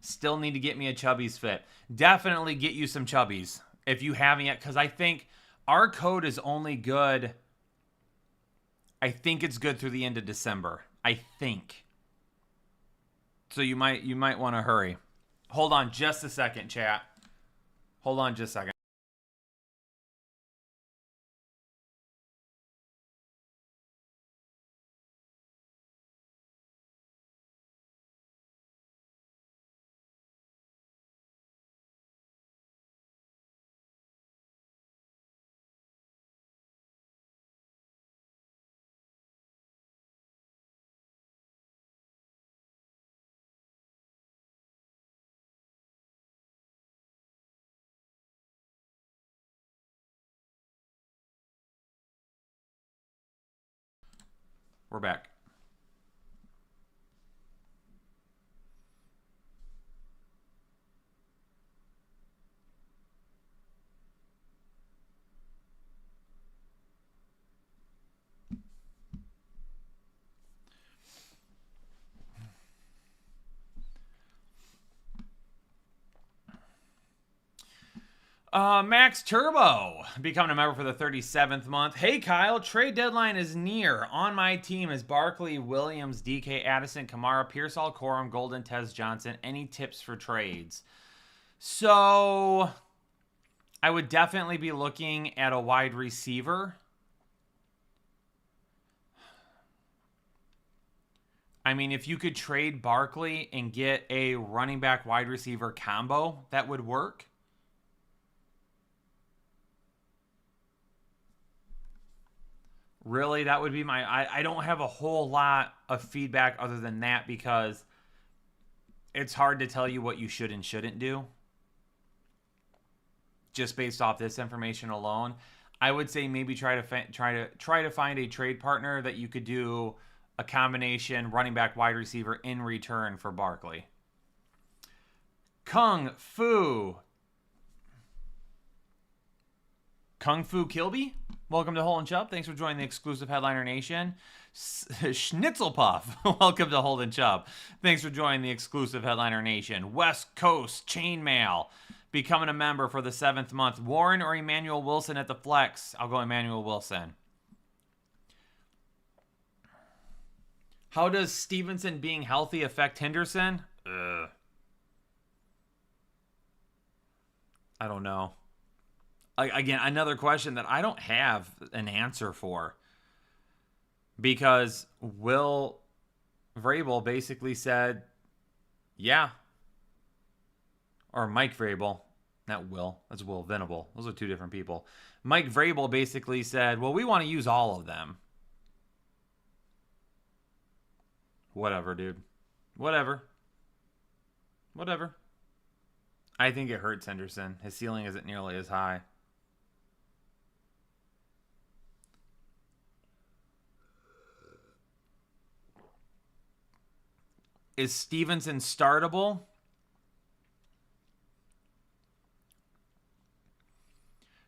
Still need to get me a Chubby's fit. Definitely get you some Chubby's if you haven't yet, because I think our code is only good. I think it's good through the end of December. I think. So you might want to hurry. Hold on just a second, chat. Hold on just a second. We're back. Max Turbo becoming a member for the 37th month. Hey, Kyle, trade deadline is near. On my team is Barkley, Williams, DK, Addison, Kamara, Pearsall, Corum, Golden, Tez Johnson. Any tips for trades? So I would definitely be looking at a wide receiver. I mean, if you could trade Barkley and get a running back wide receiver combo, that would work. Really, that would be my... I don't have a whole lot of feedback other than that because it's hard to tell you what you should and shouldn't do. Just based off this information alone. I would say maybe try to find a trade partner that you could do a combination running back wide receiver in return for Barkley. Kung Fu Kilby, welcome to Hole and Chubb. Thanks for joining the exclusive Headliner Nation. Schnitzelpuff, welcome to Hole and Chubb. Thanks for joining the exclusive Headliner Nation. West Coast Chainmail, becoming a member for the 7th month. Warren or Emmanuel Wilson at the flex? I'll go Emmanuel Wilson. How does Stevenson being healthy affect Henderson? I don't know. Again, another question that I don't have an answer for. Because Will Vrabel basically said, yeah. Or Mike Vrabel. Not Will. That's Will Venable. Those are two different people. Mike Vrabel basically said, well, we want to use all of them. Whatever, dude. Whatever. I think it hurts Henderson. His ceiling isn't nearly as high. Is Stevenson startable?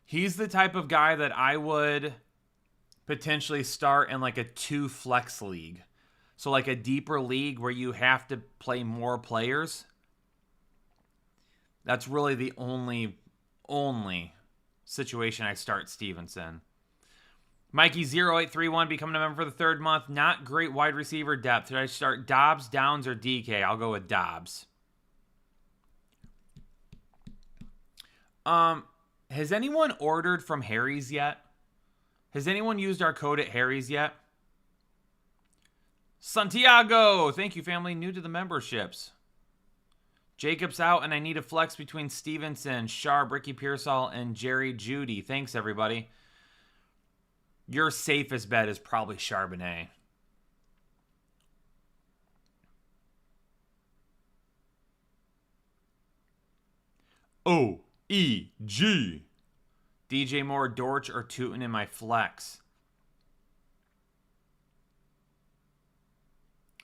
He's the type of guy that I would potentially start in like a 2 flex league. So like a deeper league where you have to play more players. That's really the only situation I start Stevenson. Mikey0831 becoming a member for the 3rd month. Not great wide receiver depth. Should I start Dobbs, Downs, or DK? I'll go with Dobbs. Has anyone ordered from Harry's yet? Has anyone used our code at Harry's yet? Santiago! Thank you, family. New to the memberships. Jacob's out, and I need a flex between Stevenson, Sharp, Ricky Pearsall, and Jerry Jeudy. Thanks, everybody. Your safest bet is probably Charbonnet. O-E-G. DJ Moore, Dortch, or Tootin in my flex.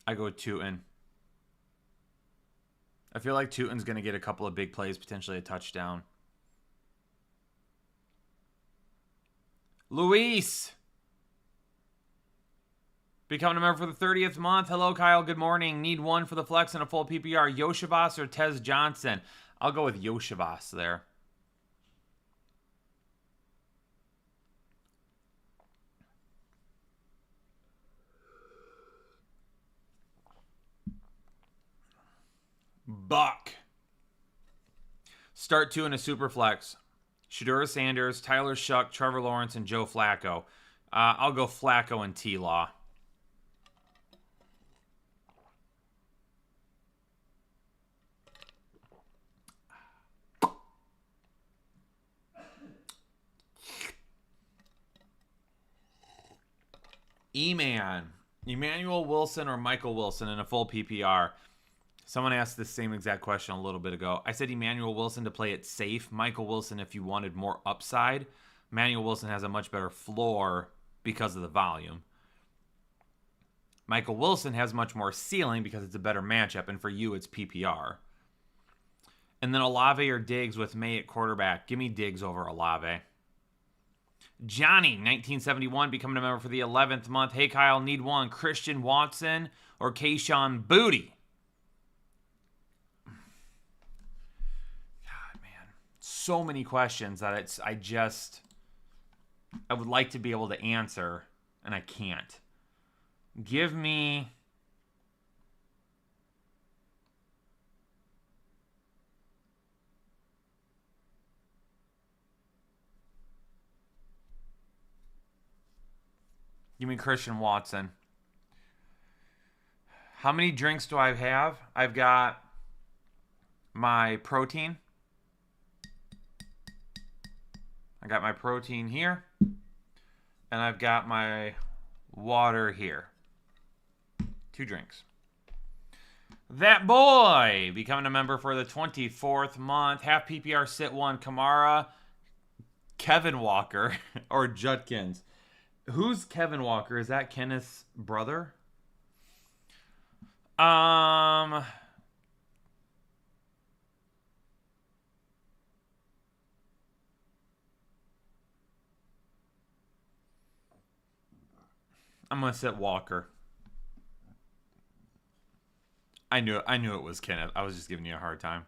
I go with Tootin. I feel like Tootin's going to get a couple of big plays, potentially a touchdown. Luis, becoming a member for the 30th month. Hello, Kyle. Good morning. Need one for the flex and a full PPR. Yoshivas or Tez Johnson? I'll go with Yoshivas there. Buck. Start 2 in a super flex. Shedeur Sanders, Tyler Shuck, Trevor Lawrence, and Joe Flacco. I'll go Flacco and T-Law. E-Man. Emmanuel Wilson or Michael Wilson in a full PPR. Someone asked the same exact question a little bit ago. I said Emmanuel Wilson to play it safe. Michael Wilson if you wanted more upside. Emmanuel Wilson has a much better floor because of the volume. Michael Wilson has much more ceiling because it's a better matchup, and for you, it's PPR. And then Olave or Diggs with May at quarterback. Give me Diggs over Olave. Johnny, 1971, becoming a member for the 11th month. Hey, Kyle, need one. Christian Watson or Kayshon Boutte? So many questions that I would like to be able to answer, and I can't. Give me Christian Watson. How many drinks do I have? I've got my protein. I got my protein here, and I've got my water here. 2 drinks. That boy becoming a member for the 24th month. Half PPR sit 1 Kamara, Kevin Walker, or Judkins. Who's Kevin Walker? Is that Kenneth's brother? I'm going to sit Walker. I knew it was Kenneth. I was just giving you a hard time.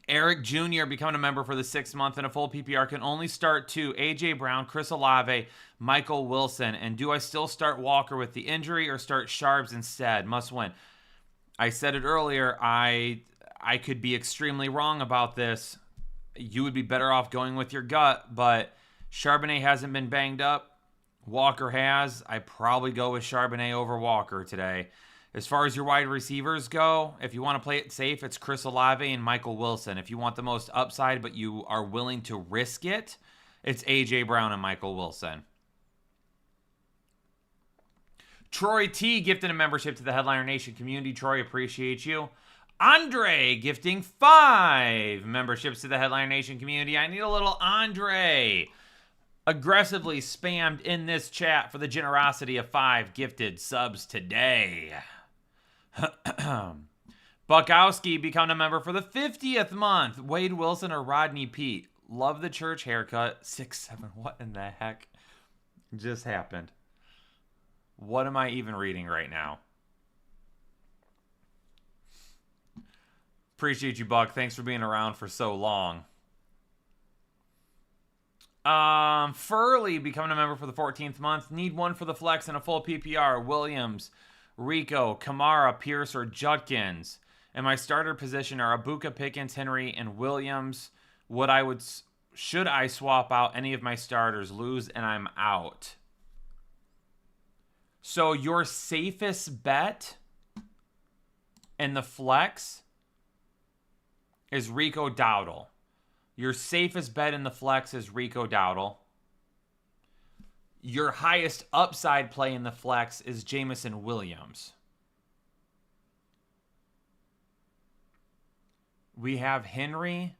Eric Jr. becoming a member for the 6th month in a full PPR can only start 2. A.J. Brown, Chris Olave, Michael Wilson. And do I still start Walker with the injury or start Sharps instead? Must win. I said it earlier. I could be extremely wrong about this. You would be better off going with your gut, but Charbonnet hasn't been banged up. Walker has. I probably go with Charbonnet over Walker today. As far as your wide receivers go, if you want to play it safe, it's Chris Olave and Michael Wilson. If you want the most upside, but you are willing to risk it, it's A.J. Brown and Michael Wilson. Troy T. gifting a membership to the Headliner Nation community. Troy, appreciate you. Andre gifting 5 memberships to the Headliner Nation community. I need a little Andre. Aggressively spammed in this chat for the generosity of 5 gifted subs today. Bukowski become a member for the 50th month. Wade Wilson or Rodney Peete? Love the church haircut. 6'7". What in the heck just happened? What am I even reading right now? Appreciate you, Buck. Thanks for being around for so long. Furley becoming a member for the 14th month. Need one for the flex and a full PPR. Williams, Rico, Kamara, Pierce, or Judkins. And my starter position are Abuka, Pickens, Henry, and Williams. Should I swap out any of my starters? Lose and I'm out. So your safest bet in the flex is Rico Dowdle. Your safest bet in the flex is Rico Dowdle. Your highest upside play in the flex is Jameson Williams. We have Henry.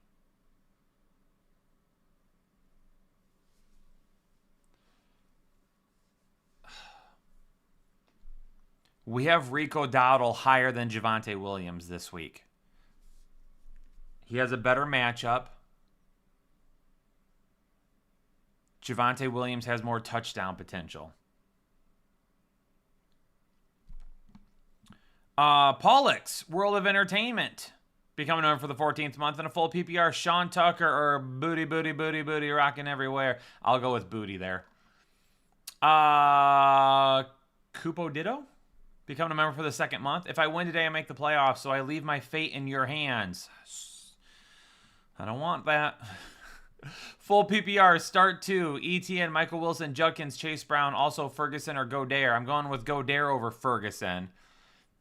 We have Rico Dowdle higher than Javonte Williams this week. He has a better matchup. Javonte Williams has more touchdown potential. Pollux, World of Entertainment. Becoming over for the 14th month in a full PPR. Sean Tucker or Booty rocking everywhere. I'll go with Booty there. Cupo Ditto. Becoming a member for the 2nd month. If I win today, I make the playoffs, so I leave my fate in your hands. I don't want that. Full PPR, start 2. ETN, Michael Wilson, Judkins, Chase Brown, also Ferguson or Godare. I'm going with Godare over Ferguson.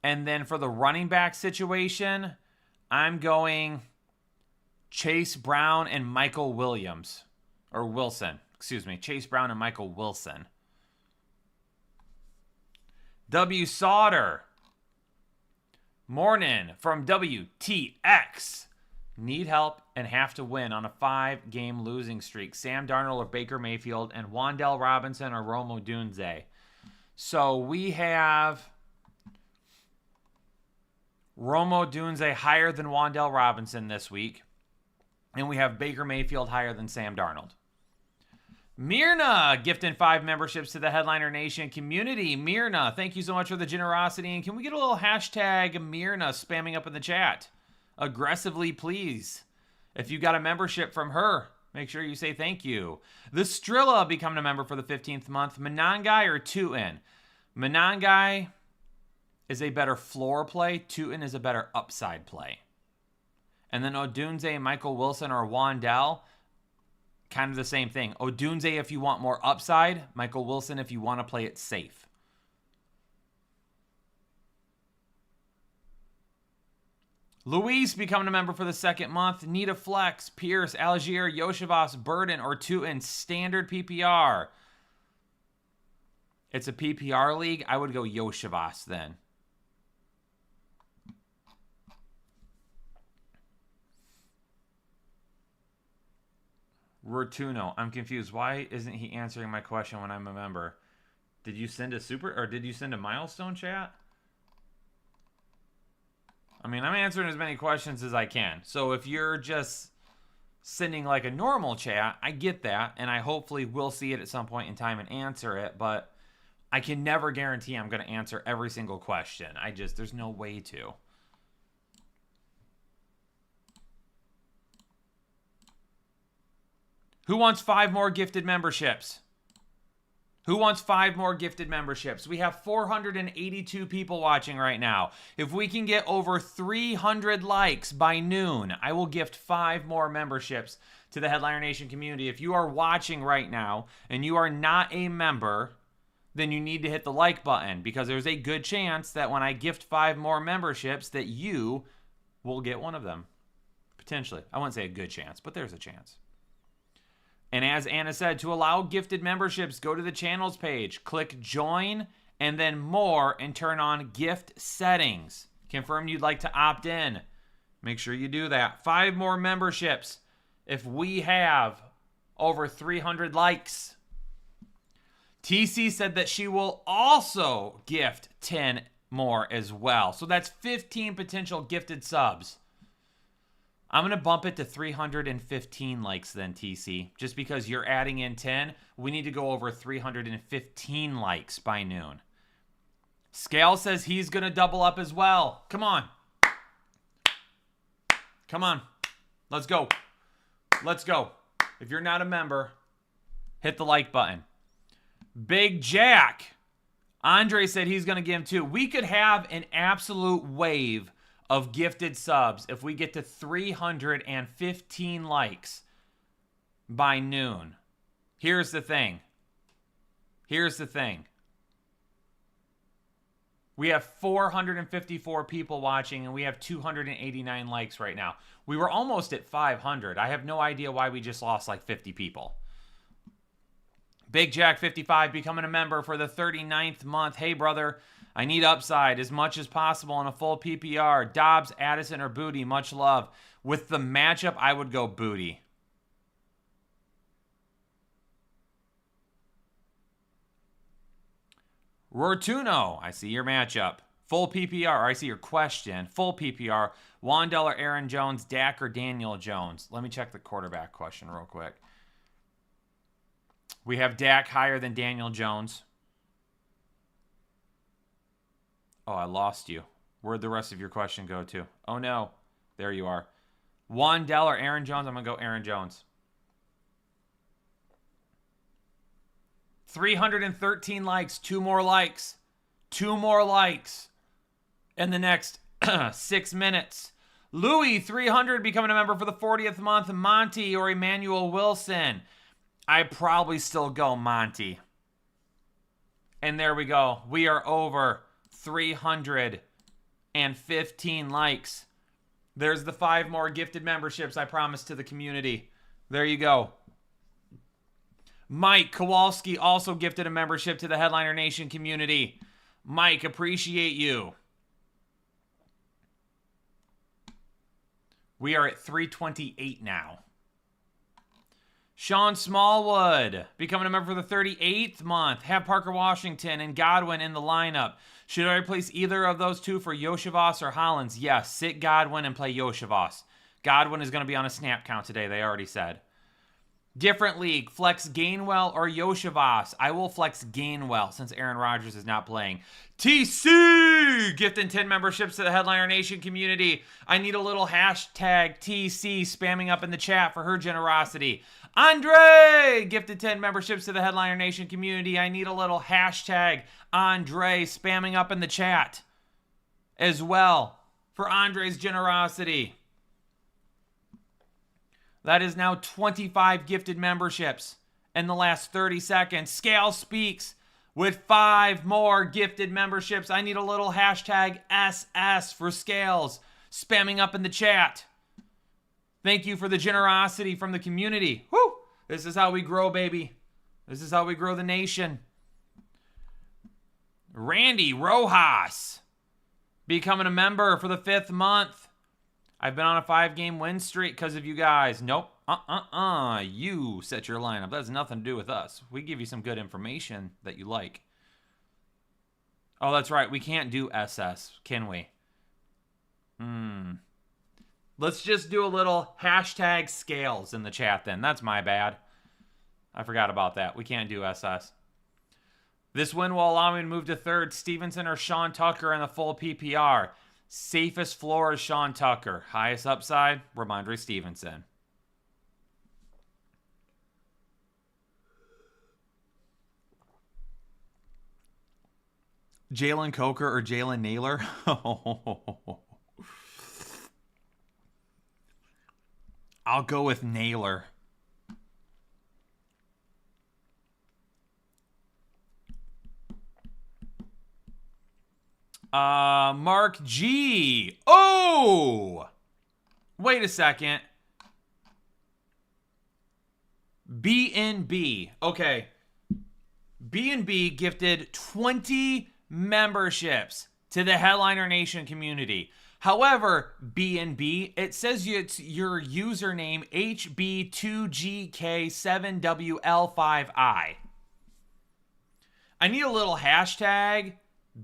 And then for the running back situation, I'm going Chase Brown and Michael Williams. Or Wilson. Excuse me. Chase Brown and Michael Wilson. W. Sauter. Morning from WTX. Need help and have to win on a 5-game losing streak. Sam Darnold or Baker Mayfield and Wan'Dale Robinson or Rome Odunze. So we have Rome Odunze higher than Wan'Dale Robinson this week. And we have Baker Mayfield higher than Sam Darnold. Mirna gifting 5 memberships to the Headliner Nation community. Mirna, thank you so much for the generosity. And can we get a little hashtag Mirna spamming up in the chat? Aggressively, please. If you got a membership from her, make sure you say thank you. The Strilla becoming a member for the 15th month. Monangai or Tutin? Monangai is a better floor play. Tutin is a better upside play. And then Odunze, Michael Wilson, or Wan'Dale, kind of the same thing. Odunze if you want more upside. Michael Wilson if you want to play it safe. Luis becoming a member for the 2nd month. Need a flex. Pierce, Algier, Yoshivas, Burden, or Tutin. Standard PPR. It's a PPR league. I would go Yoshivas then. Rotuno. I'm confused. Why isn't he answering my question when I'm a member? Did you send a milestone chat? I mean, I'm answering as many questions as I can. So if you're just sending like a normal chat, I get that, and I hopefully will see it at some point in time and answer it, but I can never guarantee I'm going to answer every single question. There's no way to. Who wants 5 more gifted memberships? Who wants 5 more gifted memberships? We have 482 people watching right now. If we can get over 300 likes by noon, I will gift 5 more memberships to the Headliner Nation community. If you are watching right now and you are not a member, then you need to hit the like button, because there's a good chance that when I gift 5 more memberships that you will get one of them. Potentially. I wouldn't say a good chance, but there's a chance. And as Anna said, to allow gifted memberships, go to the channels page, click join, and then more, and turn on gift settings. Confirm you'd like to opt in. Make sure you do that. 5 more memberships if we have over 300 likes. TC said that she will also gift 10 more as well. So that's 15 potential gifted subs. I'm going to bump it to 315 likes then, TC. Just because you're adding in 10, we need to go over 315 likes by noon. Scale says he's going to double up as well. Come on. Come on. Let's go. Let's go. If you're not a member, hit the like button. Big Jack. Andre said he's going to give him 2. We could have an absolute wave of gifted subs if we get to 315 likes by noon. Here's the thing. Here's the thing. We have 454 people watching and we have 289 likes right now. We were almost at 500. I have no idea why we just lost like 50 people. Big Jack 55 becoming a member for the 39th month. Hey, brother, I need upside as much as possible in a full PPR. Dobbs, Addison, or Booty. Much love. With the matchup, I would go Booty. Rotuno, I see your matchup. Full PPR, I see your question. Full PPR, Wandell or Aaron Jones, Dak or Daniel Jones. Let me check the quarterback question real quick. We have Dak higher than Daniel Jones. Oh, I lost you. Where'd the rest of your question go to? Oh, no. There you are. Wandell or Aaron Jones? I'm going to go Aaron Jones. 313 likes. 2 more likes. 2 more likes in the next 6 minutes. Louis, 300, becoming a member for the 40th month. Monty or Emmanuel Wilson? I probably still go Monty. And there we go. We are over 315 likes. There's the 5 more gifted memberships I promised to the community. There you go. Mike Kowalski also gifted a membership to the Headliner Nation community. Mike, appreciate you. We are at 328 now. Sean Smallwood, becoming a member for the 38th month. Have Parker Washington and Godwin in the lineup. Should I replace either of those 2 for Yoshivas or Hollins? Yes, sit Godwin and play Yoshivas. Godwin is going to be on a snap count today, they already said. Different league, flex Gainwell or Yoshivas. I will flex Gainwell since Aaron Rodgers is not playing. TC, gifting 10 memberships to the Headliner Nation community. I need a little hashtag TC spamming up in the chat for her generosity. Andre, gifted 10 memberships to the Headliner Nation community. I need a little hashtag Andre spamming up in the chat as well for Andre's generosity. That is now 25 gifted memberships in the last 30 seconds. Scale speaks with 5 more gifted memberships. I need a little hashtag SS for Scales spamming up in the chat. Thank you for the generosity from the community. Woo! This is how we grow, baby. This is how we grow the nation. Randy Rojas becoming a member for the 5th month. I've been on a 5-game win streak because of you guys. Nope. You set your lineup. That has nothing to do with us. We give you some good information that you like. Oh, that's right. We can't do SS, can we? Let's just do a little hashtag scales in the chat then. That's my bad. I forgot about that. We can't do SS. This win will allow me to move to third. Stevenson or Sean Tucker in the full PPR. Safest floor is Sean Tucker. Highest upside, Ramondre Stevenson. Jalen Coker or Jalen Naylor? I'll go with Naylor. Mark G. Oh! Wait a second. B&B. Okay. B&B gifted 20 memberships to the Headliner Nation community. However, B&B, it says it's your username HB2GK7WL5I. I need a little hashtag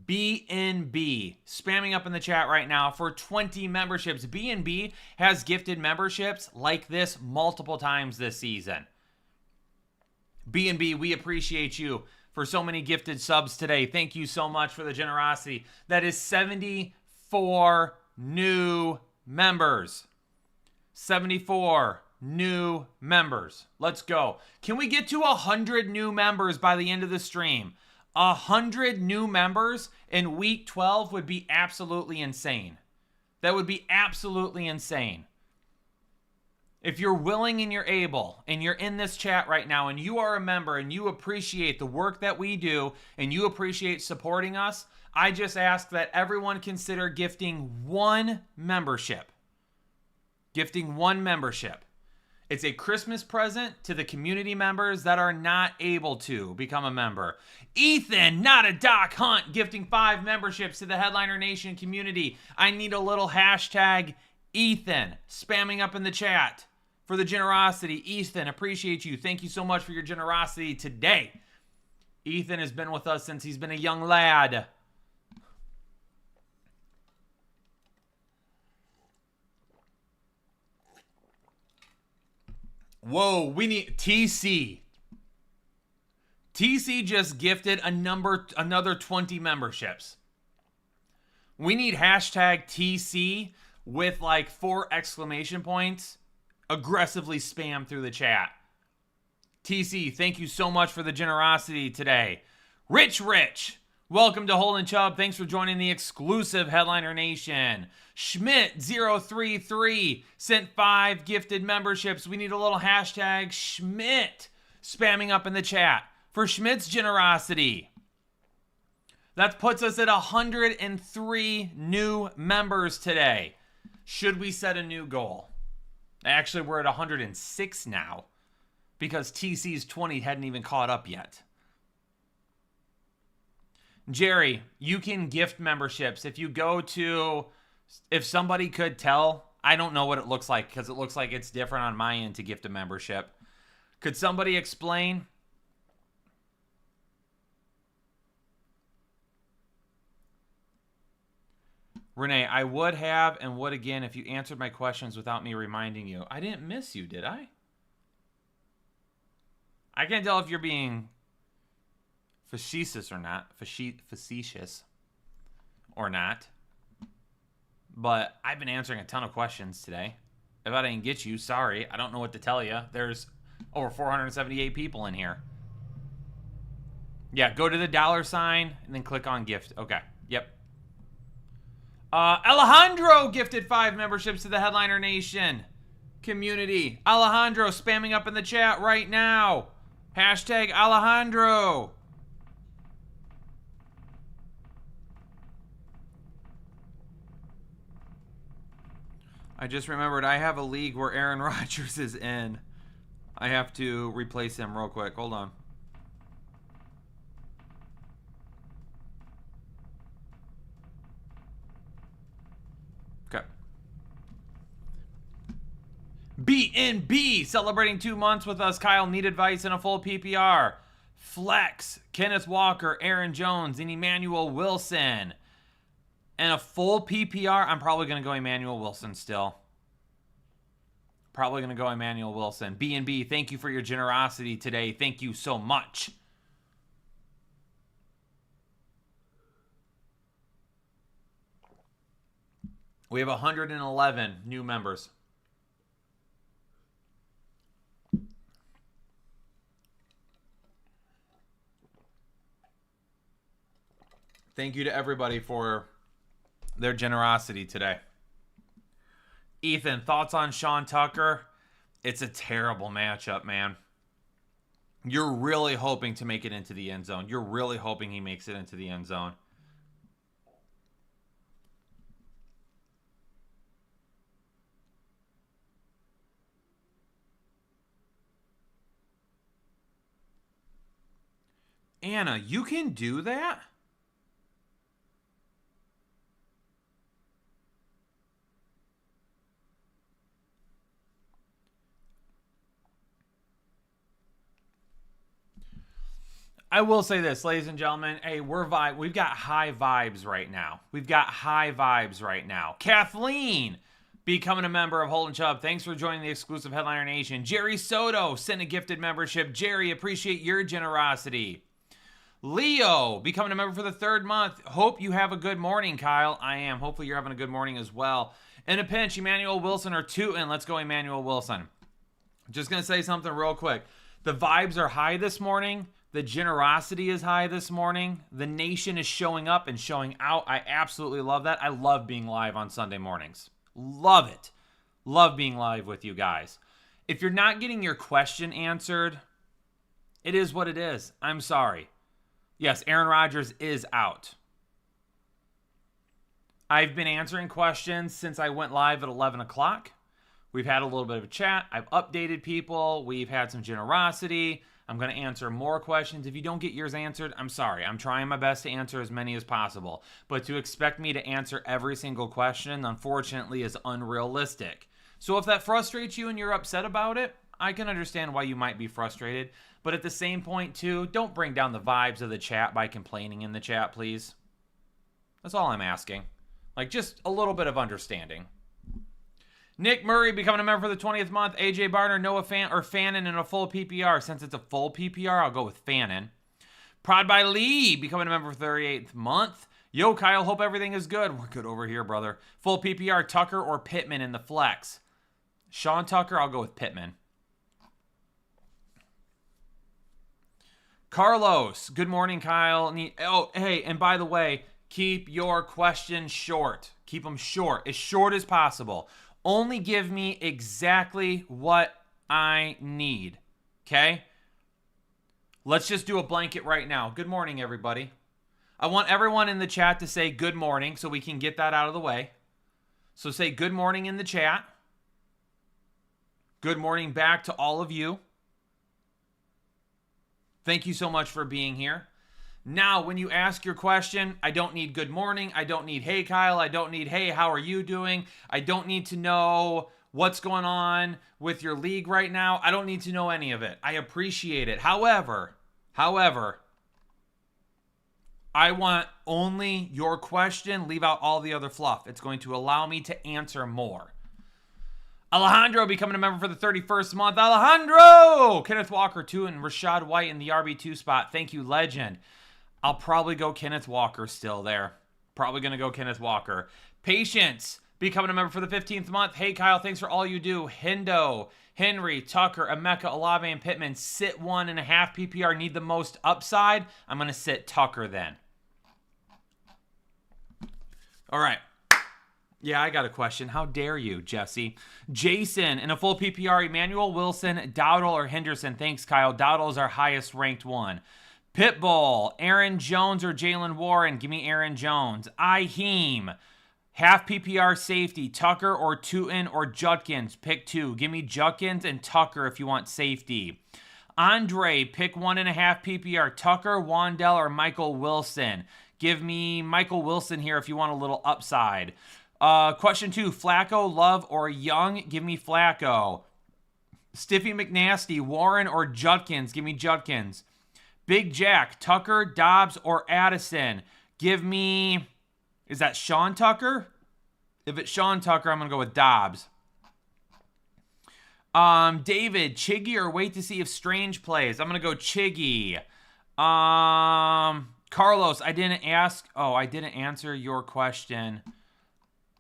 B&B spamming up in the chat right now for 20 memberships. B&B has gifted memberships like this multiple times this season. B&B, we appreciate you for so many gifted subs today. Thank you so much for the generosity. That is 74 new members. 74 new members. Let's go. Can we get to 100 new members by the end of the stream? 100 new members in week 12 would be absolutely insane. That would be absolutely insane. If you're willing and you're able, and you're in this chat right now, and you are a member, and you appreciate the work that we do, and you appreciate supporting us, I just ask that everyone consider gifting one membership. Gifting one membership. It's a Christmas present to the community members that are not able to become a member. Ethan, not a Doc Hunt, gifting 5 memberships to the Headliner Nation community. I need a little hashtag Ethan spamming up in the chat for the generosity. Ethan, appreciate you. Thank you so much for your generosity today. Ethan has been with us since he's been a young lad. Whoa, we need TC. TC just gifted another 20 memberships. We need hashtag TC with like 4 exclamation points aggressively spam through the chat. TC, thank you so much for the generosity today. Rich, welcome to Hole and Chubb. Thanks for joining the exclusive Headliner Nation. Schmidt033 sent 5 gifted memberships. We need a little hashtag Schmidt spamming up in the chat for Schmidt's generosity. That puts us at 103 new members today. Should we set a new goal? Actually, we're at 106 now because TC's 20 hadn't even caught up yet. Jerry, you can gift memberships. If you go to, if somebody could tell, I don't know what it looks like because it looks like it's different on my end to gift a membership. Could somebody explain? Renee, I would have and would again if you answered my questions without me reminding you. I didn't miss you, did I? I can't tell if you're being facetious or not. Facetious or not. But I've been answering a ton of questions today. If I didn't get you, sorry. I don't know what to tell you. There's over 478 people in here. Yeah, go to the $ and then click on gift. Okay, yep. Alejandro gifted 5 memberships to the Headliner Nation community. Alejandro spamming up in the chat right now. Hashtag Alejandro. I just remembered I have a league where Aaron Rodgers is in. I have to replace him real quick. Hold on. Okay. BNB celebrating 2 months with us. Kyle, need advice in a full PPR. Flex, Kenneth Walker, Aaron Jones, and Emmanuel Wilson. And a full PPR, I'm probably going to go Emmanuel Wilson still. Probably going to go Emmanuel Wilson. B&B, thank you for your generosity today. Thank you so much. We have 111 new members. Thank you to everybody for their generosity today. Ethan, thoughts on Sean Tucker? It's a terrible matchup, man. You're really hoping to make it into the end zone. You're really hoping he makes it into the end zone. Anna, you can do that? I will say this, ladies and gentlemen. Hey, we've got high vibes right now. We've got high vibes right now. Kathleen, becoming a member of Holden Chubb. Thanks for joining the exclusive Headliner Nation. Jerry Soto sent a gifted membership. Jerry, appreciate your generosity. Leo, becoming a member for the 3rd month. Hope you have a good morning, Kyle. I am. Hopefully you're having a good morning as well. In a pinch, Emmanuel Wilson or Tootin. Let's go Emmanuel Wilson. Just going to say something real quick. The vibes are high this morning. The generosity is high this morning. The nation is showing up and showing out. I absolutely love that. I love being live on Sunday mornings. Love it. Love being live with you guys. If you're not getting your question answered, it is what it is. I'm sorry. Yes, Aaron Rodgers is out. I've been answering questions since I went live at 11 o'clock. We've had a little bit of a chat. I've updated people. We've had some generosity. I'm going to answer more questions. If you don't get yours answered, I'm sorry. I'm trying my best to answer as many as possible. But to expect me to answer every single question, unfortunately, is unrealistic. So if that frustrates you and you're upset about it, I can understand why you might be frustrated. But at the same point, too, don't bring down the vibes of the chat by complaining in the chat, please. That's all I'm asking. Like, just a little bit of understanding. Nick Murray becoming a member for the 20th month. AJ Barner, Noah Fannin in a full PPR. Since it's a full PPR, I'll go with Fannin. Prod by Lee becoming a member for the 38th month. Yo, Kyle, hope everything is good. We're good over here, brother. Full PPR, Tucker or Pittman in the flex. Sean Tucker, I'll go with Pittman. Carlos, good morning, Kyle. Oh, hey, and by the way, keep your questions short. Keep them short as possible. Only give me exactly what I need, okay? Let's just do a blanket right now. Good morning, everybody. I want everyone in the chat to say good morning so we can get that out of the way. So say good morning in the chat. Good morning back to all of you. Thank you so much for being here. Now, when you ask your question, I don't need good morning. I don't need, hey, Kyle. I don't need, hey, how are you doing? I don't need to know what's going on with your league right now. I don't need to know any of it. I appreciate it. However, I want only your question. Leave out all the other fluff. It's going to allow me to answer more. Alejandro becoming a member for the 31st month. Alejandro! Kenneth Walker, 2, and Rashad White in the RB2 spot. Thank you, legend. I'll probably go Kenneth Walker still there. Probably going to go Kenneth Walker. Patience, becoming a member for the 15th month. Hey, Kyle, thanks for all you do. Hendo, Henry, Tucker, Emeka, Olave, and Pittman. Sit 1.5 PPR. Need the most upside. I'm going to sit Tucker then. All right. Yeah, I got a question. How dare you, Jesse? Jason, in a full PPR, Emmanuel Wilson, Dowdle, or Henderson. Thanks, Kyle. Dowdle is our highest ranked one. Pitbull, Aaron Jones or Jalen Warren. Give me Aaron Jones. Iheem, half PPR safety. Tucker or Tootin or Judkins. Pick 2. Give me Judkins and Tucker if you want safety. Andre, pick 1.5 PPR. Tucker, Wandell, or Michael Wilson. Give me Michael Wilson here if you want a little upside. Question 2, Flacco, Love, or Young. Give me Flacco. Stiffy McNasty, Warren, or Judkins. Give me Judkins. Big Jack, Tucker, Dobbs, or Addison. Give me, is that Sean Tucker? If it's Sean Tucker, I'm going to go with Dobbs. David, Chiggy or wait to see if Strange plays? I'm going to go Chiggy. Carlos, I didn't ask. Oh, I didn't answer your question.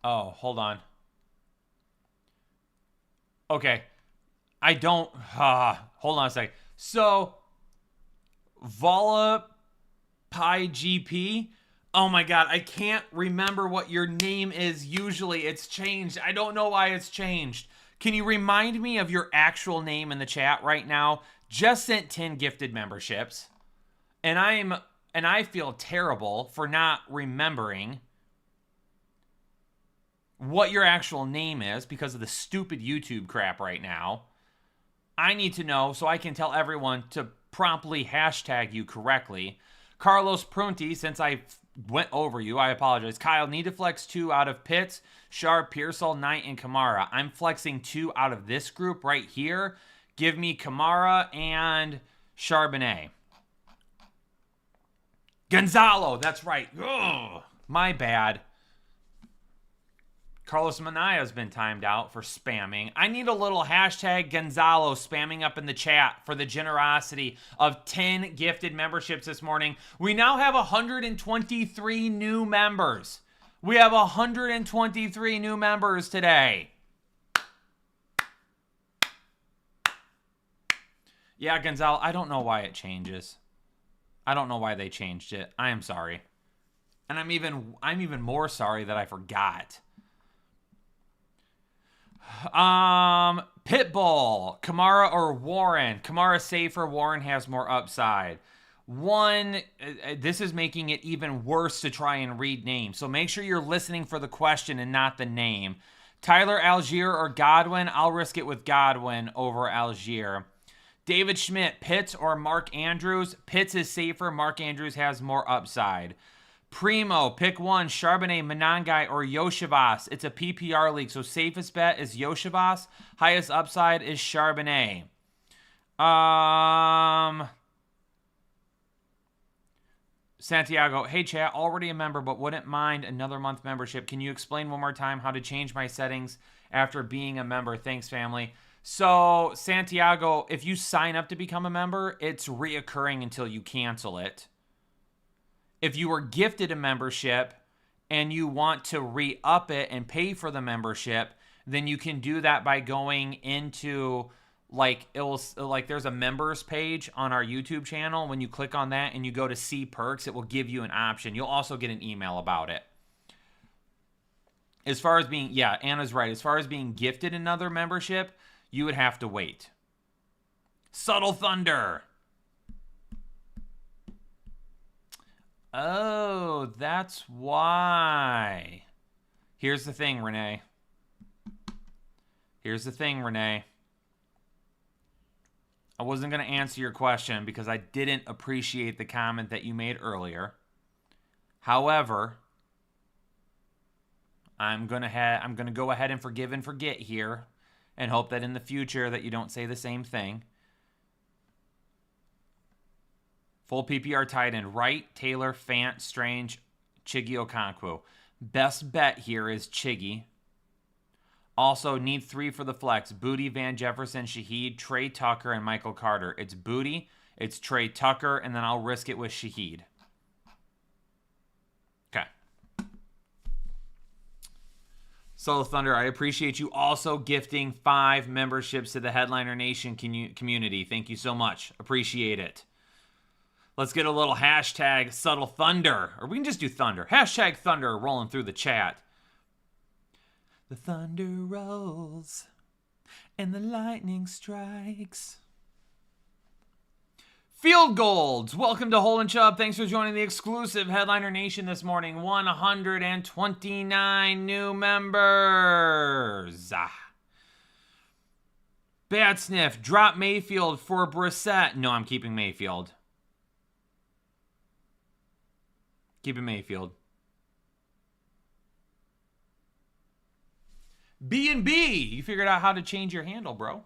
Oh, hold on. Okay. I don't. Hold on a second. So, Vala Pi GP. Oh my God, I can't remember what your name is usually. It's changed. I don't know why it's changed. Can you remind me of your actual name in the chat right now? Just sent 10 gifted memberships. And I feel terrible for not remembering what your actual name is because of the stupid YouTube crap right now. I need to know so I can tell everyone to promptly hashtag you correctly. Carlos Prunty, since I went over you, I apologize. Kyle, need to flex 2 out of Pitts, Sharp, Pearsall, Knight, and Kamara. I'm flexing 2 out of this group right here. Give me Kamara and Charbonnet. Gonzalo, that's right. Ugh, my bad. Carlos Manaya has been timed out for spamming. I need a little hashtag Gonzalo spamming up in the chat for the generosity of 10 gifted memberships this morning. We now have 123 new members. We have 123 new members today. Yeah, Gonzalo, I don't know why it changes. I don't know why they changed it. I am sorry. And I'm even more sorry that I forgot. Pitbull, Kamara or Warren? Kamara safer, Warren has more upside. This is making it even worse to try and read names. So make sure you're listening for the question and not the name. Tyler Algier or Godwin? I'll risk it with Godwin over Algier. David Schmidt, Pitts or Mark Andrews? Pitts is safer, Mark Andrews has more upside. Primo, pick one, Charbonnet, Manangai, or Yoshivas. It's a PPR league, so safest bet is Yoshivas. Highest upside is Charbonnet. Santiago, hey chat, already a member, but wouldn't mind another month membership. Can you explain one more time how to change my settings after being a member? Thanks, family. So, Santiago, if you sign up to become a member, it's reoccurring until you cancel it. If you were gifted a membership and you want to re-up it and pay for the membership, then you can do that by going into there's a members page on our YouTube channel. When you click on that and you go to see perks, it will give you an option. You'll also get an email about it. As far as being, yeah, Anna's right. As far as being gifted another membership, you would have to wait. Subtle Thunder. Oh, that's why. Here's the thing, Renee. I wasn't going to answer your question because I didn't appreciate the comment that you made earlier. However, I'm going to go ahead and forgive and forget here and hope that in the future that you don't say the same thing. Full PPR tight end, Wright, Taylor, Fant, Strange, Chiggy, Okonkwo. Best bet here is Chiggy. Also, need 3 for the flex. Booty, Van Jefferson, Shaheed, Trey Tucker, and Michael Carter. It's Booty, it's Trey Tucker, and then I'll risk it with Shaheed. Okay. Soul Thunder, I appreciate you also gifting 5 memberships to the Headliner Nation community. Thank you so much. Appreciate it. Let's get a little hashtag Subtle Thunder. Or we can just do Thunder. Hashtag Thunder rolling through the chat. The thunder rolls and the lightning strikes. Field Golds. Welcome to Hole and Chubb. Thanks for joining the exclusive Headliner Nation this morning. 129 new members. Bad Sniff. Drop Mayfield for Brissett. No, I'm keeping Mayfield. Keeping Mayfield. B&B. You figured out how to change your handle, bro.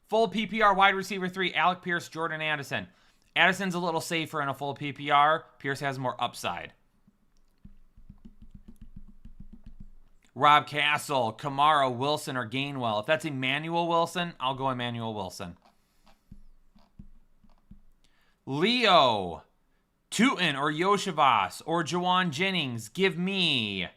Full PPR wide receiver 3, Alec Pierce, Jordan Addison. Addison's a little safer in a full PPR. Pierce has more upside. Rob Castle, Kamara, Wilson, or Gainwell. If that's Emmanuel Wilson, I'll go Emmanuel Wilson. Leo, Tootin or Yoshivas or Jawan Jennings. Give me.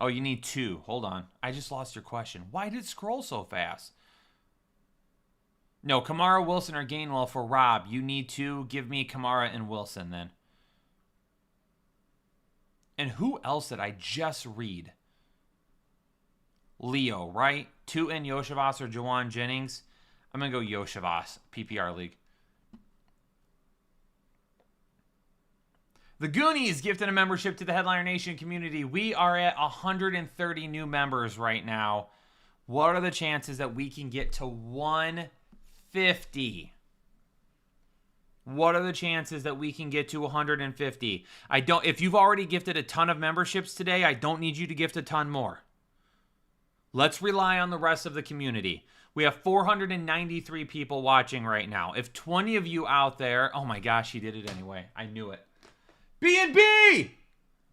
Oh, you need 2. Hold on. I just lost your question. Why did it scroll so fast? No, Kamara, Wilson, or Gainwell for Rob. You need 2. Give me Kamara and Wilson then. And who else did I just read? Leo, right? Tootin, Yoshivas, or Jawan Jennings. I'm going to go Yoshivas, PPR League. The Goonies gifted a membership to the Headliner Nation community. We are at 130 new members right now. What are the chances that we can get to 150? What are the chances that we can get to 150? If you've already gifted a ton of memberships today, I don't need you to gift a ton more. Let's rely on the rest of the community. We have 493 people watching right now. If 20 of you out there, oh my gosh, he did it anyway. I knew it. BNB!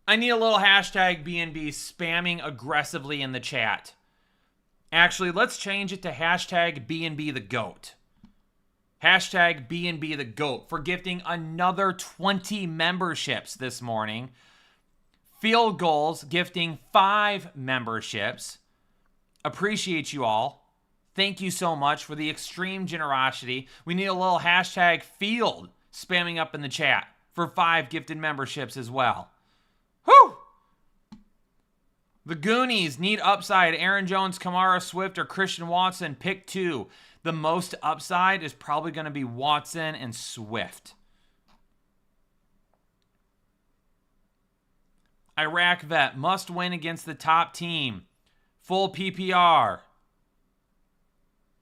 I need a little hashtag BNB spamming aggressively in the chat. Actually, let's change it to hashtag BNB the GOAT. Hashtag BNB the GOAT for gifting another 20 memberships this morning. Field Goals gifting 5 memberships. Appreciate you all. Thank you so much for the extreme generosity. We need a little hashtag field spamming up in the chat for 5 gifted memberships as well. Whew! The Goonies need upside. Aaron Jones, Kamara, Swift, or Christian Watson. Pick 2. The most upside is probably going to be Watson and Swift. Iraq vet must win against the top team. Full PPR.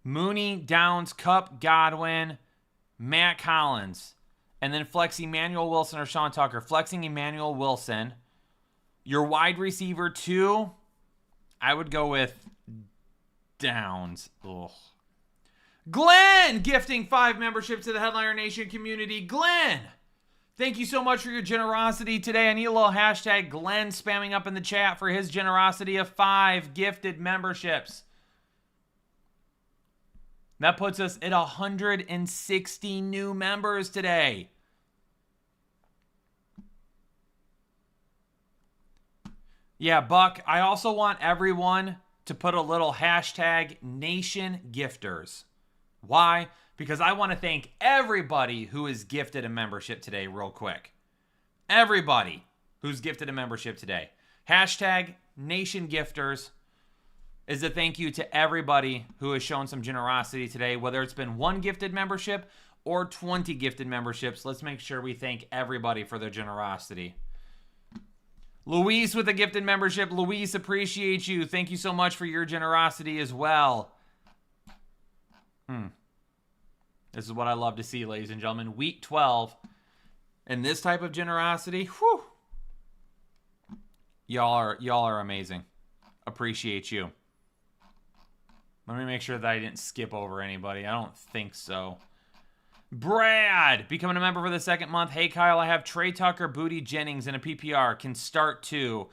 Mooney, Downs, Kupp, Godwin, Matt Collins. And then flex Emmanuel Wilson or Sean Tucker. Flexing Emmanuel Wilson. Your wide receiver 2, I would go with Downs. Ugh. Glenn gifting 5 memberships to the Headliner Nation community. Glenn, thank you so much for your generosity today. I need a little hashtag Glenn spamming up in the chat for his generosity of 5 gifted memberships. That puts us at 160 new members today. Yeah, Buck, I also want everyone to put a little hashtag Nation Gifters. Why? Because I want to thank everybody who is gifted a membership today real quick. Everybody who's gifted a membership today. Hashtag Nation Gifters is a thank you to everybody who has shown some generosity today, whether it's been 1 gifted membership or 20 gifted memberships. Let's make sure we thank everybody for their generosity. Luis with a gifted membership. Luis, appreciate you. Thank you so much for your generosity as well. This is what I love to see, ladies and gentlemen. Week 12. And this type of generosity, whew. Y'all are amazing. Appreciate you. Let me make sure that I didn't skip over anybody. I don't think so. Brad, becoming a member for the 2nd month. Hey, Kyle, I have Trey Tucker, Booty Jennings in a PPR. Can start 2.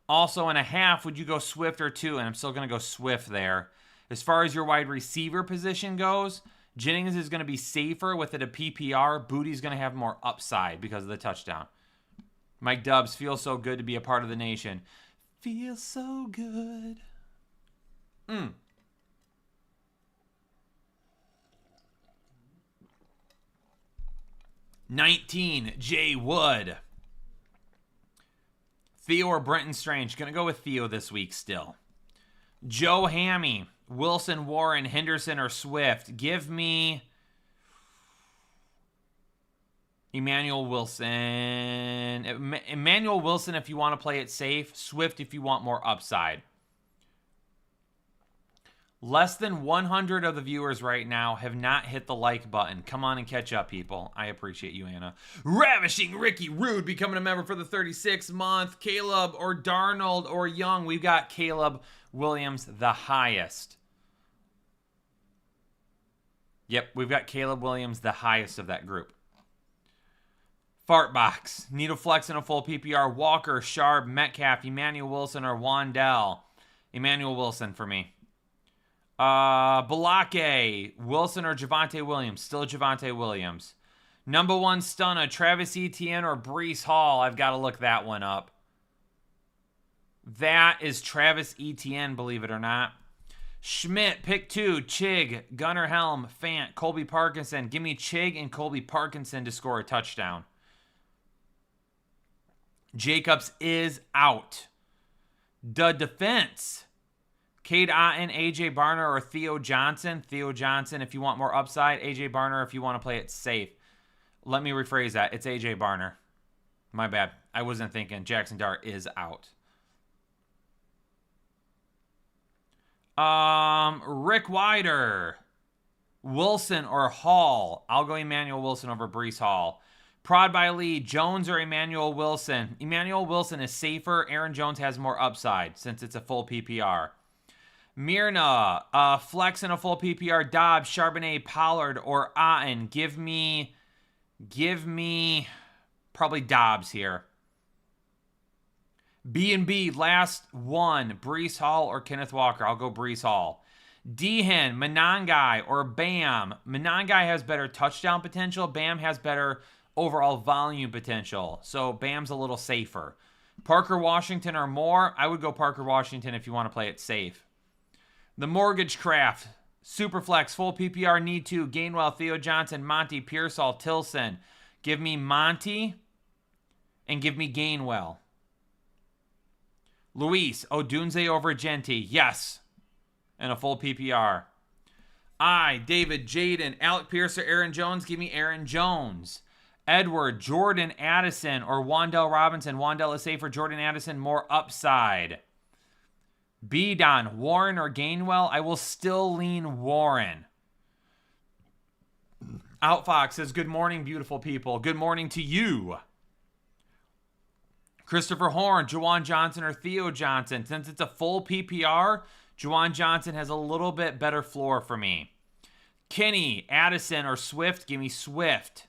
Also, in a half, would you go Swift or 2? And I'm still going to go Swift there. As far as your wide receiver position goes, Jennings is going to be safer with it a PPR. Booty's going to have more upside because of the touchdown. Mike Dubs, feels so good to be a part of the nation. Feels so good. 19, Jay Wood. Theo or Brenton Strange? Going to go with Theo this week still. Joe Hammy, Wilson, Warren, Henderson, or Swift. Give me Emmanuel Wilson. Emmanuel Wilson if you want to play it safe. Swift if you want more upside. Less than 100 of the viewers right now have not hit the like button. Come on and catch up, people. I appreciate you, Anna. Ravishing Ricky Rude becoming a member for the 36th month. Caleb or Darnold or Young. We've got Caleb Williams the highest. Yep, we've got Caleb Williams, the highest of that group. Fartbox. Need a flex in a full PPR. Walker, Sharp, Metcalf, Emmanuel Wilson, or Wandell. Emmanuel Wilson for me. Balake, Wilson or Javonte Williams. Still Javonte Williams. Number 1 stunner, Travis Etienne or Breece Hall. I've got to look that one up. That is Travis Etienne, believe it or not. Schmidt, pick 2, Chig, Gunnar Helm, Fant, Colby Parkinson. Give me Chig and Colby Parkinson to score a touchdown. Jacobs is out. The defense. Cade Otton, A.J. Barner, or Theo Johnson. Theo Johnson if you want more upside. A.J. Barner if you want to play it safe. Let me rephrase that. It's A.J. Barner. My bad. I wasn't thinking. Jackson Dart is out. Rick Wider. Wilson or Hall. I'll go Emmanuel Wilson over Breece Hall. Prod by Lee, Jones or Emmanuel Wilson. Emmanuel Wilson is safer. Aaron Jones has more upside since it's a full PPR. Myrna, flex in a full PPR. Dobbs, Charbonnet, Pollard, or Otton. Give me probably Dobbs here. B&B, last one. Breece Hall or Kenneth Walker. I'll go Breece Hall. Dehan, Monangai, or Bam. Monangai has better touchdown potential. Bam has better overall volume potential. So Bam's a little safer. Parker Washington or Moore. I would go Parker Washington if you want to play it safe. The Mortgage Craft. Superflex, full PPR, need to. Gainwell, Theo Johnson, Monty, Pearsall, Tilson. Give me Monty and give me Gainwell. Luis, Odunze over Genti. Yes. And a full PPR. David, Jaden, Alec Pierce or Aaron Jones. Give me Aaron Jones. Edward, Jordan Addison, or Wandell Robinson. Wandell is safer. Jordan Addison, more upside. B-Don, Warren or Gainwell. I will still lean Warren. Outfox says, good morning, beautiful people. Good morning to you. Christopher Horn, Juwan Johnson or Theo Johnson. Since it's a full PPR, Juwan Johnson has a little bit better floor for me. Kenny, Addison, or Swift. Give me Swift.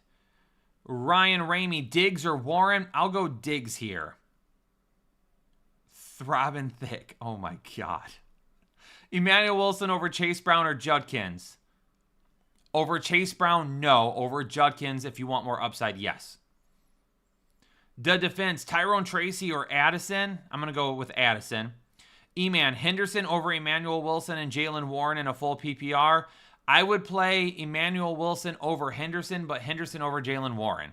Ryan Ramey, Diggs or Warren. I'll go Diggs here. Throbbing thick. Oh my God. Emmanuel Wilson over Chase Brown or Judkins. Over Chase Brown, no. Over Judkins, if you want more upside, yes. The defense, Tyrone Tracy or Addison. I'm going to go with Addison. E-Man, Henderson over Emmanuel Wilson and Jalen Warren in a full PPR. I would play Emmanuel Wilson over Henderson, but Henderson over Jalen Warren.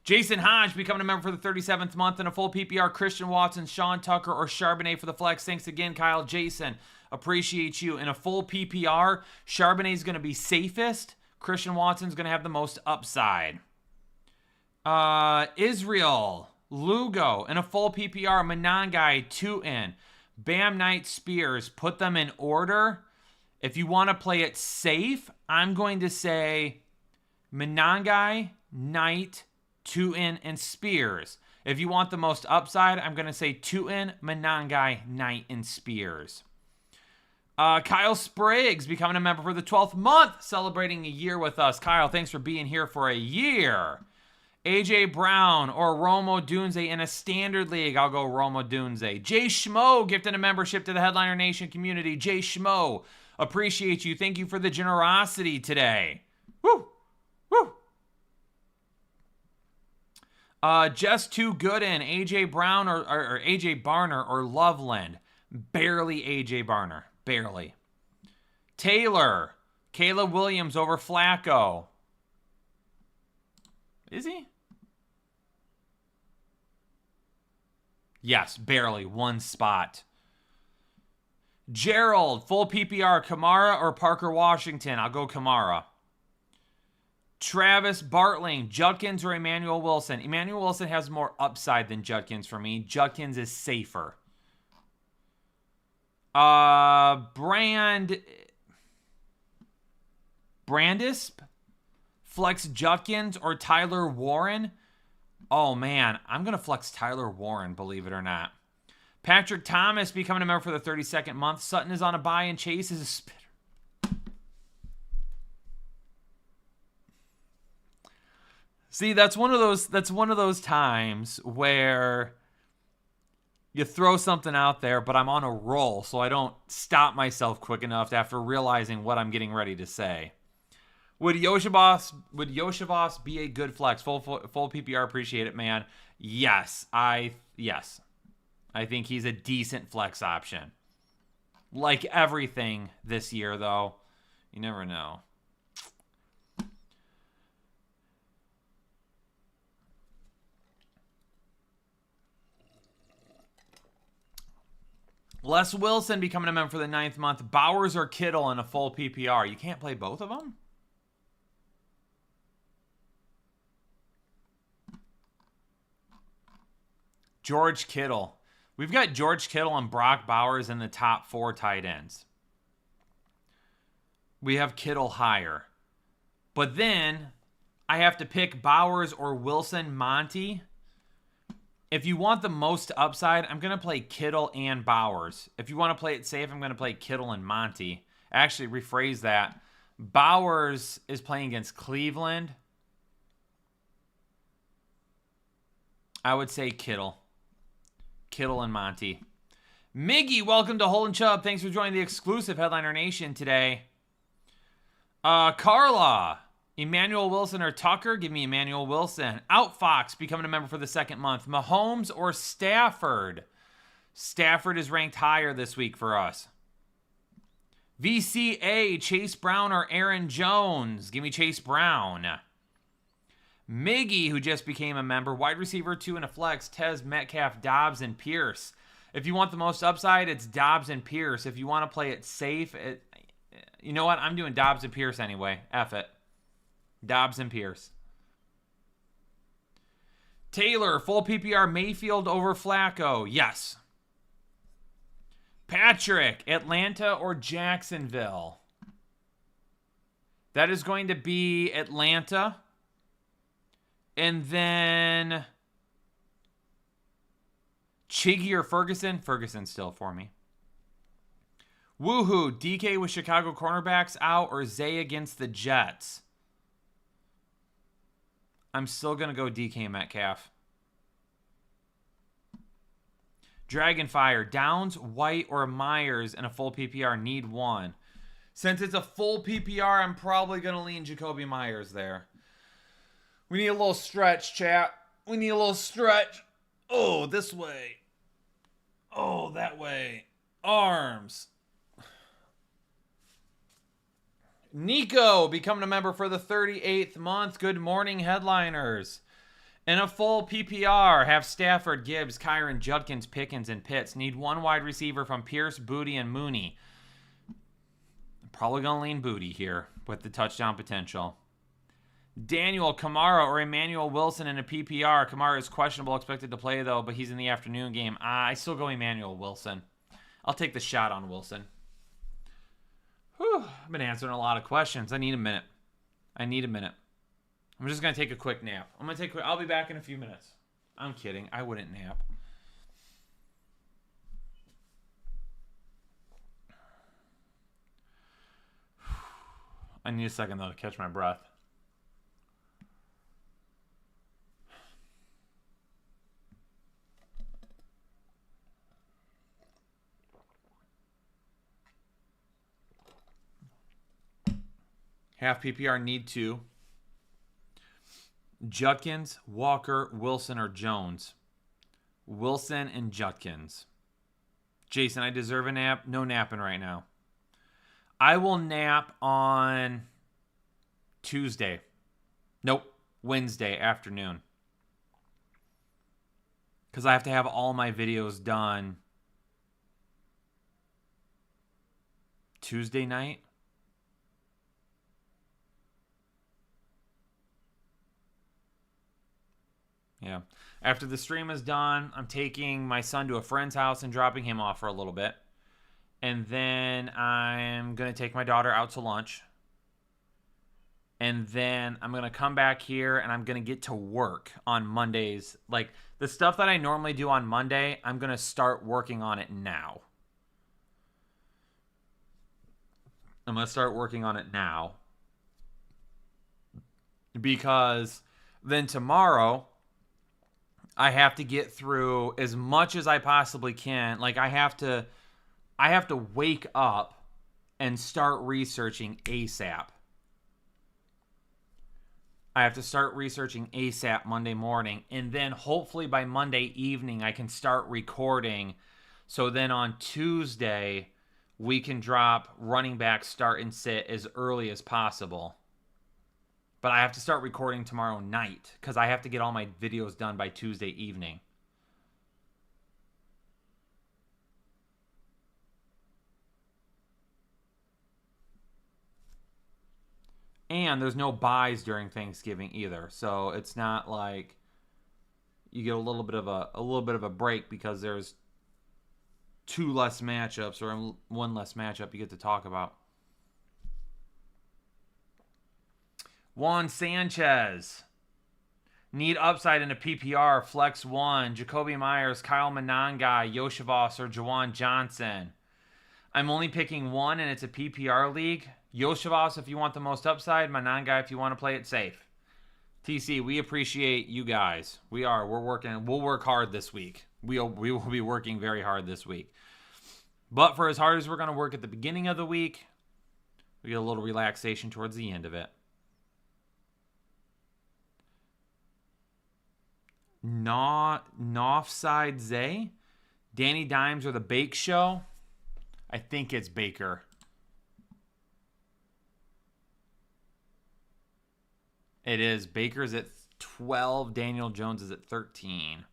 Jason Hodge becoming a member for the 37th month in a full PPR. Christian Watson, Sean Tucker, or Charbonnet for the flex. Thanks again, Kyle. Jason, appreciate you. In a full PPR, Charbonnet is going to be safest. Christian Watson's going to have the most upside. Israel, Lugo, in a full PPR. Monangai, Tutin, Bam Knight, Spears. Put them in order. If you want to play it safe, I'm going to say Monangai, Knight, Tutin, and Spears. If you want the most upside, I'm going to say Tutin, Monangai, Knight, and Spears. Kyle Spriggs becoming a member for the 12th month, celebrating a year with us. Kyle, thanks for being here for a year. AJ Brown or Romo Dunze in a standard league. I'll go Romo Dunze. Jay Schmo gifted a membership to the Headliner Nation community. Jay Schmo, appreciate you. Thank you for the generosity today. Woo! Woo! Just Too Good in AJ Brown or AJ Barner or Loveland. Barely AJ Barner. Barely. Taylor. Caleb Williams over Flacco. Is he? Yes, barely. One spot. Gerald, full PPR, Kamara or Parker Washington? I'll go Kamara. Travis Bartling, Judkins or Emmanuel Wilson? Emmanuel Wilson has more upside than Judkins for me. Judkins is safer. Brandis, flex Judkins or Tyler Warren? Oh man, I'm going to flex Tyler Warren, believe it or not. Patrick Thomas becoming a member for the 32nd month. Sutton is on a bye and Chase is a spitter. See, that's one of those times where you throw something out there, but I'm on a roll, so I don't stop myself quick enough after realizing what I'm getting ready to say. Would Yoshivas be a good flex? Full PPR, appreciate it, man. Yes. I think he's a decent flex option. Like everything this year, though, you never know. Les Wilson becoming a member for the 9th month. Bowers or Kittle in a full PPR. You can't play both of them? George Kittle. We've got George Kittle and Brock Bowers in the top 4 tight ends. We have Kittle higher. But then I have to pick Bowers or Wilson, Monty. If you want the most upside, I'm going to play Kittle and Bowers. If you want to play it safe, I'm going to play Kittle and Monty. Actually, rephrase that. Bowers is playing against Cleveland. I would say Kittle. Kittle and Monty. Miggy, welcome to Holden Chubb. Thanks for joining the exclusive Headliner Nation today. Carla. Emmanuel Wilson or Tucker? Give me Emmanuel Wilson. Outfox becoming a member for the 2nd month. Mahomes or Stafford? Stafford is ranked higher this week for us. VCA, Chase Brown or Aaron Jones? Give me Chase Brown. Miggy, who just became a member. Wide receiver 2 and a flex. Tez, Metcalf, Dobbs, and Pierce. If you want the most upside, it's Dobbs and Pierce. If you want to play it safe, you know what? I'm doing Dobbs and Pierce anyway. F it. Dobbs and Pierce. Taylor, full PPR, Mayfield over Flacco. Yes. Patrick, Atlanta or Jacksonville? That is going to be Atlanta. And then Chiggy or Ferguson? Ferguson still for me. Woohoo, DK with Chicago cornerbacks out or Zay against the Jets? I'm still going to go DK Metcalf. Dragonfire, Downs, White, or Myers in a full PPR. Need one. Since it's a full PPR, I'm probably going to lean Jacoby Myers there. We need a little stretch, chat. We need a little stretch. Oh, this way. Oh, that way. Arms. Nico becoming a member for the 38th month. Good morning, headliners. In a full PPR, have Stafford, Gibbs, Kyron, Judkins, Pickens, and Pitts. Need one wide receiver from Pierce, Booty, and Mooney. I'm probably going to lean Booty here with the touchdown potential. Daniel, Kamara, or Emmanuel Wilson in a PPR. Kamara is questionable, expected to play, though, but he's in the afternoon game. I still go Emmanuel Wilson. I'll take the shot on Wilson. Whew, I've been answering a lot of questions. I need a minute. I'm just going to take a quick nap. I'll be back in a few minutes. I'm kidding. I wouldn't nap. I need a second, though, to catch my breath. Half PPR, need 2. Judkins, Walker, Wilson, or Jones? Wilson and Judkins. Jason, I deserve a nap. No napping right now. I will nap on Tuesday. Nope, Wednesday afternoon. Because I have to have all my videos done Tuesday night. Yeah. After the stream is done, I'm taking my son to a friend's house and dropping him off for a little bit. And then I'm going to take my daughter out to lunch. And then I'm going to come back here and I'm going to get to work on Mondays. Like, the stuff that I normally do on Monday, I'm going to start working on it now. Because Then tomorrow, I have to get through as much as I possibly can. Like, I have to wake up and start researching ASAP. I have to start researching ASAP Monday morning. And then hopefully by Monday evening, I can start recording. So then on Tuesday, we can drop running back start and sit as early as possible. But I have to start recording tomorrow night because I have to get all my videos done by Tuesday evening. And there's no buys during Thanksgiving either. So it's not like you get a little bit of a break because there's 2 less matchups or 1 less matchup you get to talk about. Juan Sanchez. Need upside in a PPR. Flex 1. Jacoby Myers, Kyle Monangai, Yoshivas, or Jawan Johnson. I'm only picking 1 and it's a PPR league. Yoshivas if you want the most upside. Monangai if you want to play it safe. TC, we appreciate you guys. We're working. We'll work hard this week. We will be working very hard this week. But for as hard as we're going to work at the beginning of the week, we get a little relaxation towards the end of it. Offside Zay, Danny Dimes or the Bake Show. I think it's Baker. It is. Baker's at 12. Daniel Jones is at 13.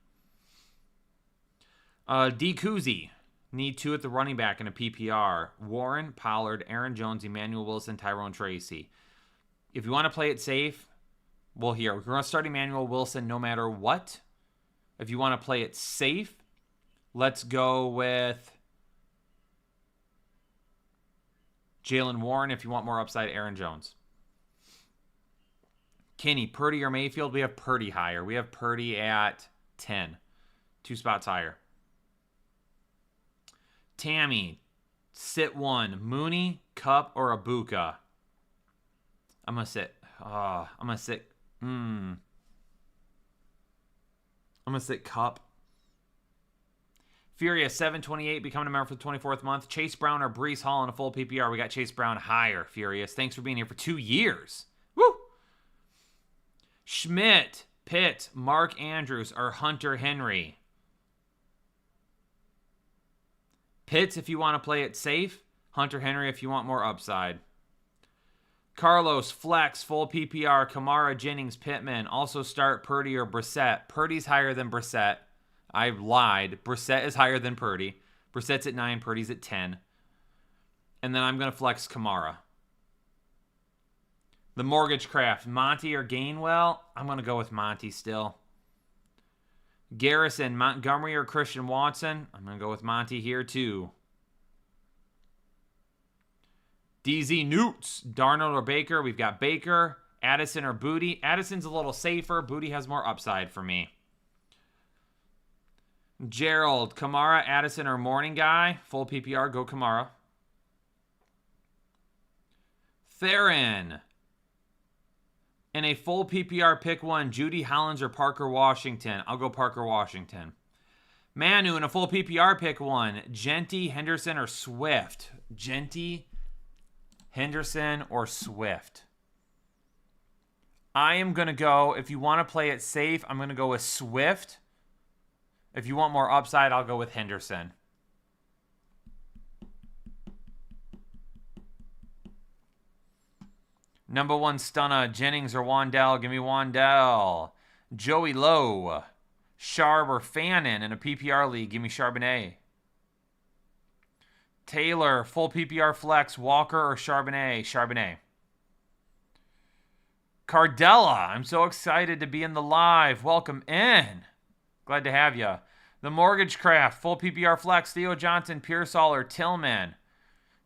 D. Kuzi. Need 2 at the running back in a PPR. Warren, Pollard, Aaron Jones, Emmanuel Wilson, Tyrone Tracy. If you want to play it safe, well, here, we're going to start Emmanuel Wilson no matter what. If you want to play it safe, let's go with Jalen Warren. If you want more upside, Aaron Jones. Kenny, Purdy or Mayfield? We have Purdy higher. We have Purdy at 10. 2 spots higher. Tammy, sit 1. Mooney, Kupp, or Abuka? I'm going to sit. I'm going to sit. I'm going to sit Kupp. Furious, 728, becoming a member for the 24th month. Chase Brown or Breece Hall in a full PPR? We got Chase Brown higher, Furious. Thanks for being here for 2 years. Woo! Schmidt, Pitt, Mark Andrews, or Hunter Henry? Pitts if you want to play it safe. Hunter Henry if you want more upside. Carlos, flex, full PPR, Kamara, Jennings, Pittman. Also start Purdy or Brissett. Purdy's higher than Brissett. I lied. Brissett is higher than Purdy. Brissett's at 9, Purdy's at 10. And then I'm going to flex Kamara. The Mortgage Craft, Monty or Gainwell? I'm going to go with Monty still. Garrison, Montgomery or Christian Watson? I'm going to go with Monty here too. DZ Newts, Darnold or Baker? We've got Baker. Addison or Booty? Addison's a little safer. Booty has more upside for me. Gerald, Kamara, Addison, or Morning Guy? Full PPR, go Kamara. Theron. In a full PPR, pick 1. Judy Hollins or Parker Washington? I'll go Parker Washington. Manu, in a full PPR, pick 1. Genty, Henderson, or Swift? Genty, Henderson, or Swift? I am going to go, if you want to play it safe, I'm going to go with Swift. If you want more upside, I'll go with Henderson. Number 1 stunner, Jennings or Wandell? Give me Wandell. Joey Lowe, Sharp or Fannin in a PPR league? Give me Charbonnet. Taylor, full PPR flex, Walker or Charbonnet? Charbonnet. Cardella, I'm so excited to be in the live. Welcome in. Glad to have you. The Mortgage Craft, full PPR flex, Theo Johnson, Pearsall, or Tillman?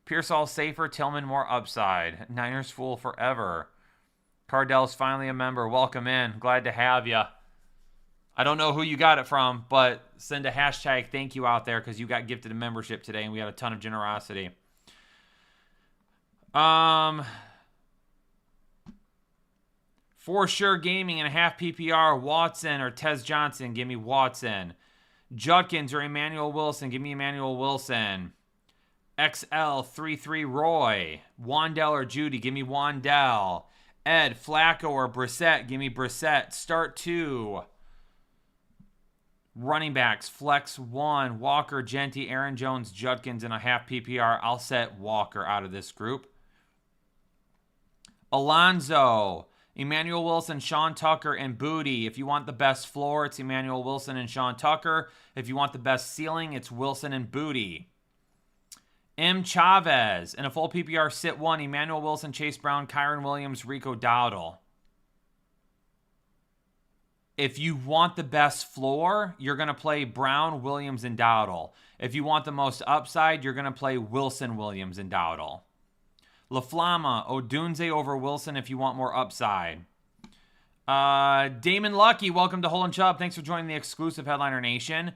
Pearsall safer, Tillman more upside. Niners fool forever. Cardell's finally a member. Welcome in. Glad to have you. I don't know who you got it from, but send a hashtag thank you out there because you got gifted a membership today and we had a ton of generosity. For Sure Gaming in a half PPR, Watson or Tez Johnson. Give me Watson. Judkins or Emmanuel Wilson. Give me Emmanuel Wilson. XL33 Roy. Wandell or Judy. Give me Wandell. Ed, Flacco or Brissett. Give me Brissett. Start 2. Running backs, Flex 1. Walker, Genty, Aaron Jones, Judkins in a half PPR. I'll set Walker out of this group. Alonzo, Emmanuel Wilson, Sean Tucker, and Booty. If you want the best floor, it's Emmanuel Wilson and Sean Tucker. If you want the best ceiling, it's Wilson and Booty. M. Chavez, in a full PPR, sit 1. Emmanuel Wilson, Chase Brown, Kyron Williams, Rico Dowdle. If you want the best floor, you're going to play Brown, Williams, and Dowdle. If you want the most upside, you're going to play Wilson, Williams, and Dowdle. LaFlama, Odunze over Wilson if you want more upside. Damon Lucky, welcome to Hole and Chubb. Thanks for joining the exclusive Headliner Nation.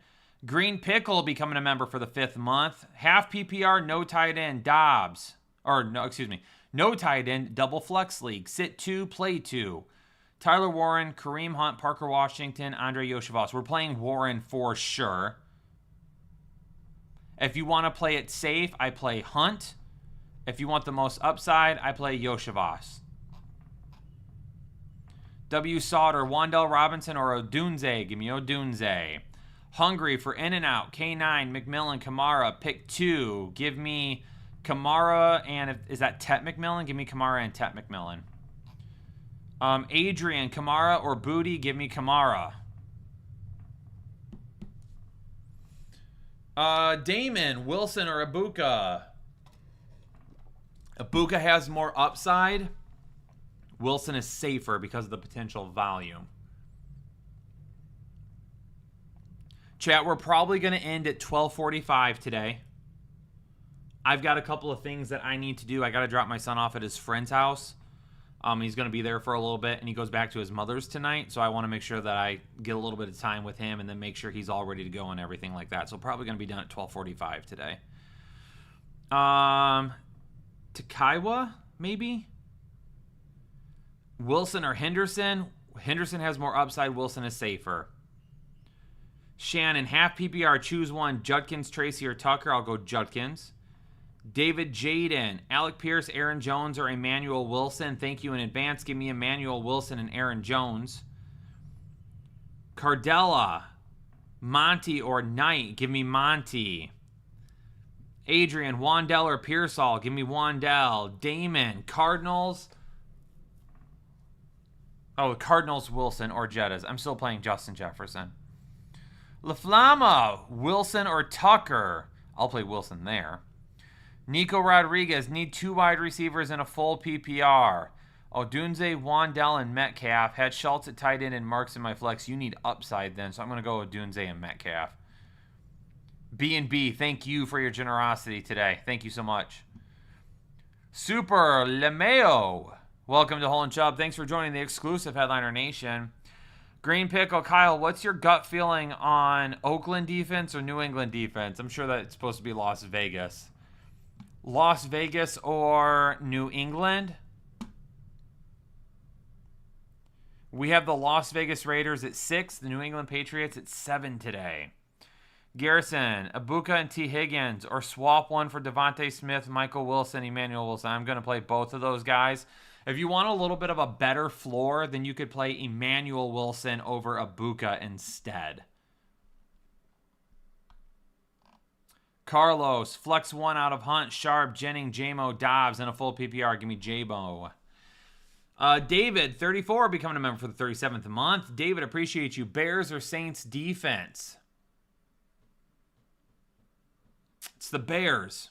Green Pickle becoming a member for the 5th month. Half PPR, no tight end, Dobbs. No tight end, double flex league. Sit 2, play 2. Tyler Warren, Kareem Hunt, Parker Washington, Andre Yoshivas. We're playing Warren for sure. If you want to play it safe, I play Hunt. If you want the most upside, I play Yoshivas. W. Sauter, Wandell Robinson, or Odunze. Give me Odunze. Hungry for In-N-Out, K9, McMillan, Kamara. Pick 2. Give me Kamara and... Is that Tet McMillan? Give me Kamara and Tet McMillan. Adrian, Kamara or Booty. Give me Kamara. Damon, Wilson or Ibuka. Ibuka has more upside. Wilson is safer because of the potential volume. Chat, we're probably going to end at 12:45 today. I've got a couple of things that I need to do. I got to drop my son off at his friend's house. He's going to be there for a little bit, and he goes back to his mother's tonight. So I want to make sure that I get a little bit of time with him and then make sure he's all ready to go and everything like that. So probably going to be done at 12:45 today. Takaiwa, maybe? Wilson or Henderson? Henderson has more upside. Wilson is safer. Shannon, half PPR, choose one. Judkins, Tracy, or Tucker. I'll go Judkins. David Jaden, Alec Pierce, Aaron Jones, or Emmanuel Wilson. Thank you in advance. Give me Emmanuel Wilson and Aaron Jones. Cardella, Monty or Knight. Give me Monty. Adrian, Wandell or Pearsall. Give me Wandell. Damon, Cardinals. Oh, Cardinals, Wilson, or Jettas. I'm still playing Justin Jefferson. LaFlama, Wilson or Tucker. I'll play Wilson there. Nico Rodriguez, need 2 wide receivers in a full PPR. Odunze, Wandell, and Metcalf. Had Schultz at tight end and Marks in my flex. You need upside then, so I'm going to go Odunze and Metcalf. B&B, thank you for your generosity today. Thank you so much. Super Lemeo, welcome to Hole and Chubb. Thanks for joining the exclusive Headliner Nation. Green Pickle, Kyle, what's your gut feeling on Oakland defense or New England defense? I'm sure that it's supposed to be Las Vegas. Las Vegas or New England? We have the Las Vegas Raiders at 6, the New England Patriots at 7 today. Garrison, Ibuka and T. Higgins, or swap one for Devontae Smith, Michael Wilson, Emmanuel Wilson. I'm going to play both of those guys. If you want a little bit of a better floor, then you could play Emmanuel Wilson over Ibuka instead. Carlos, flex 1 out of Hunt, Sharp, Jennings, J-Mo, Dobbs, and a full PPR. Give me J-Mo. David, 34, becoming a member for the 37th month. David, appreciate you. Bears or Saints defense? It's the Bears.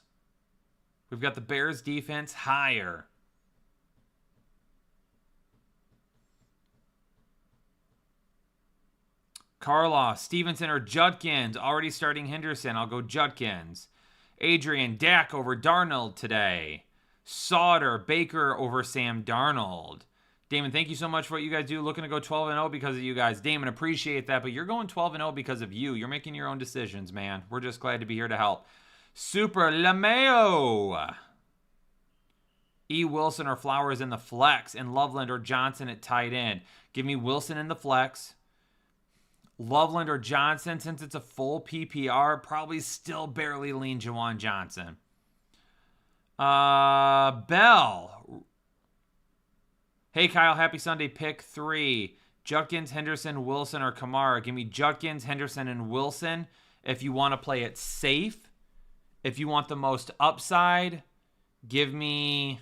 We've got the Bears defense higher. Carlos, Stevenson or Judkins. Already starting Henderson. I'll go Judkins. Adrian, Dak over Darnold today. Sauter, Baker over Sam Darnold. Damon, thank you so much for what you guys do. Looking to go 12-0 because of you guys. Damon, appreciate that, but you're going 12-0 because of you. You're making your own decisions, man. We're just glad to be here to help. Super Lameo. E. Wilson or Flowers in the flex, and Loveland or Johnson at tight end. Give me Wilson in the flex. Loveland or Johnson, since it's a full PPR, probably still barely lean Juwan Johnson. Bell. Hey, Kyle, happy Sunday. Pick 3. Judkins, Henderson, Wilson, or Kamara. Give me Judkins, Henderson, and Wilson if you want to play it safe. If you want the most upside, give me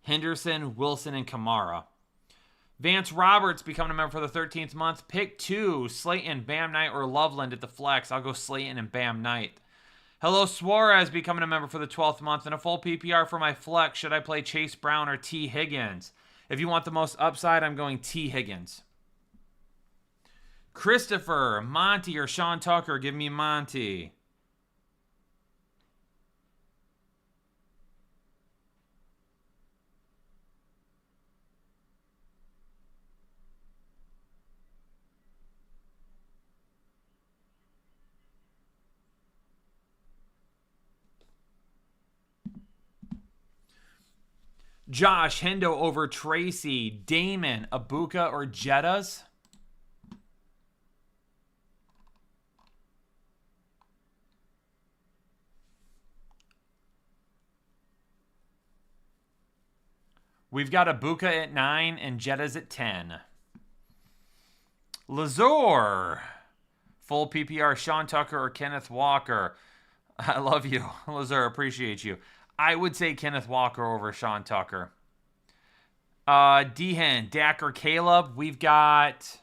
Henderson, Wilson, and Kamara. Vance Roberts becoming a member for the 13th month. Pick 2, Slayton, Bam Knight, or Loveland at the flex. I'll go Slayton and Bam Knight. Hello, Suarez becoming a member for the 12th month. In a full PPR for my flex, should I play Chase Brown or T. Higgins? If you want the most upside, I'm going T. Higgins. Christopher, Monty, or Sean Tucker. Give me Monty. Josh, Hendo over Tracy, Damon, Abuka, or Jettas? We've got Abuka at 9 and Jettas at 10. Lazor, full PPR, Sean Tucker or Kenneth Walker. I love you, Lazor, appreciate you. I would say Kenneth Walker over Sean Tucker. Dehan, Dak, or Caleb. We've got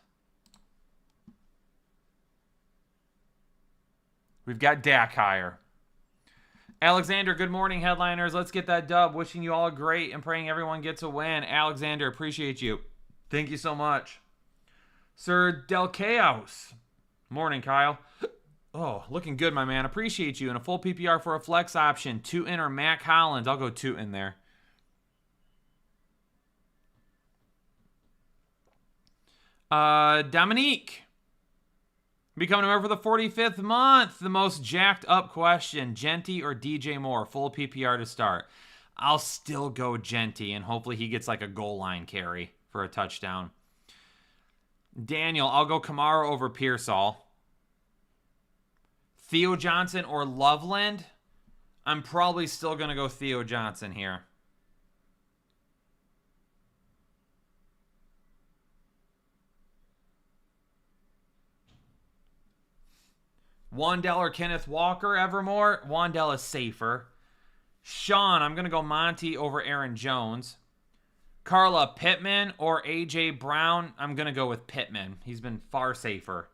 Dak higher. Alexander, good morning, headliners. Let's get that dub. Wishing you all great and praying everyone gets a win. Alexander, appreciate you. Thank you so much. Sir Del Chaos. Morning, Kyle. Oh, looking good, my man. Appreciate you. And a full PPR for a flex option. Tootin or Mac Hollins. I'll go Tootin there. Dominique. Becoming a member for the 45th month. The most jacked up question. Genty or DJ Moore? Full PPR to start. I'll still go Genty, and hopefully he gets like a goal line carry for a touchdown. Daniel, I'll go Kamara over Pearsall. Theo Johnson or Loveland? I'm probably still going to go Theo Johnson here. $1 Kenneth Walker, Evermore. Wandell is safer. Sean, I'm going to go Monty over Aaron Jones. Carla, Pittman or A.J. Brown? I'm going to go with Pittman. He's been far safer.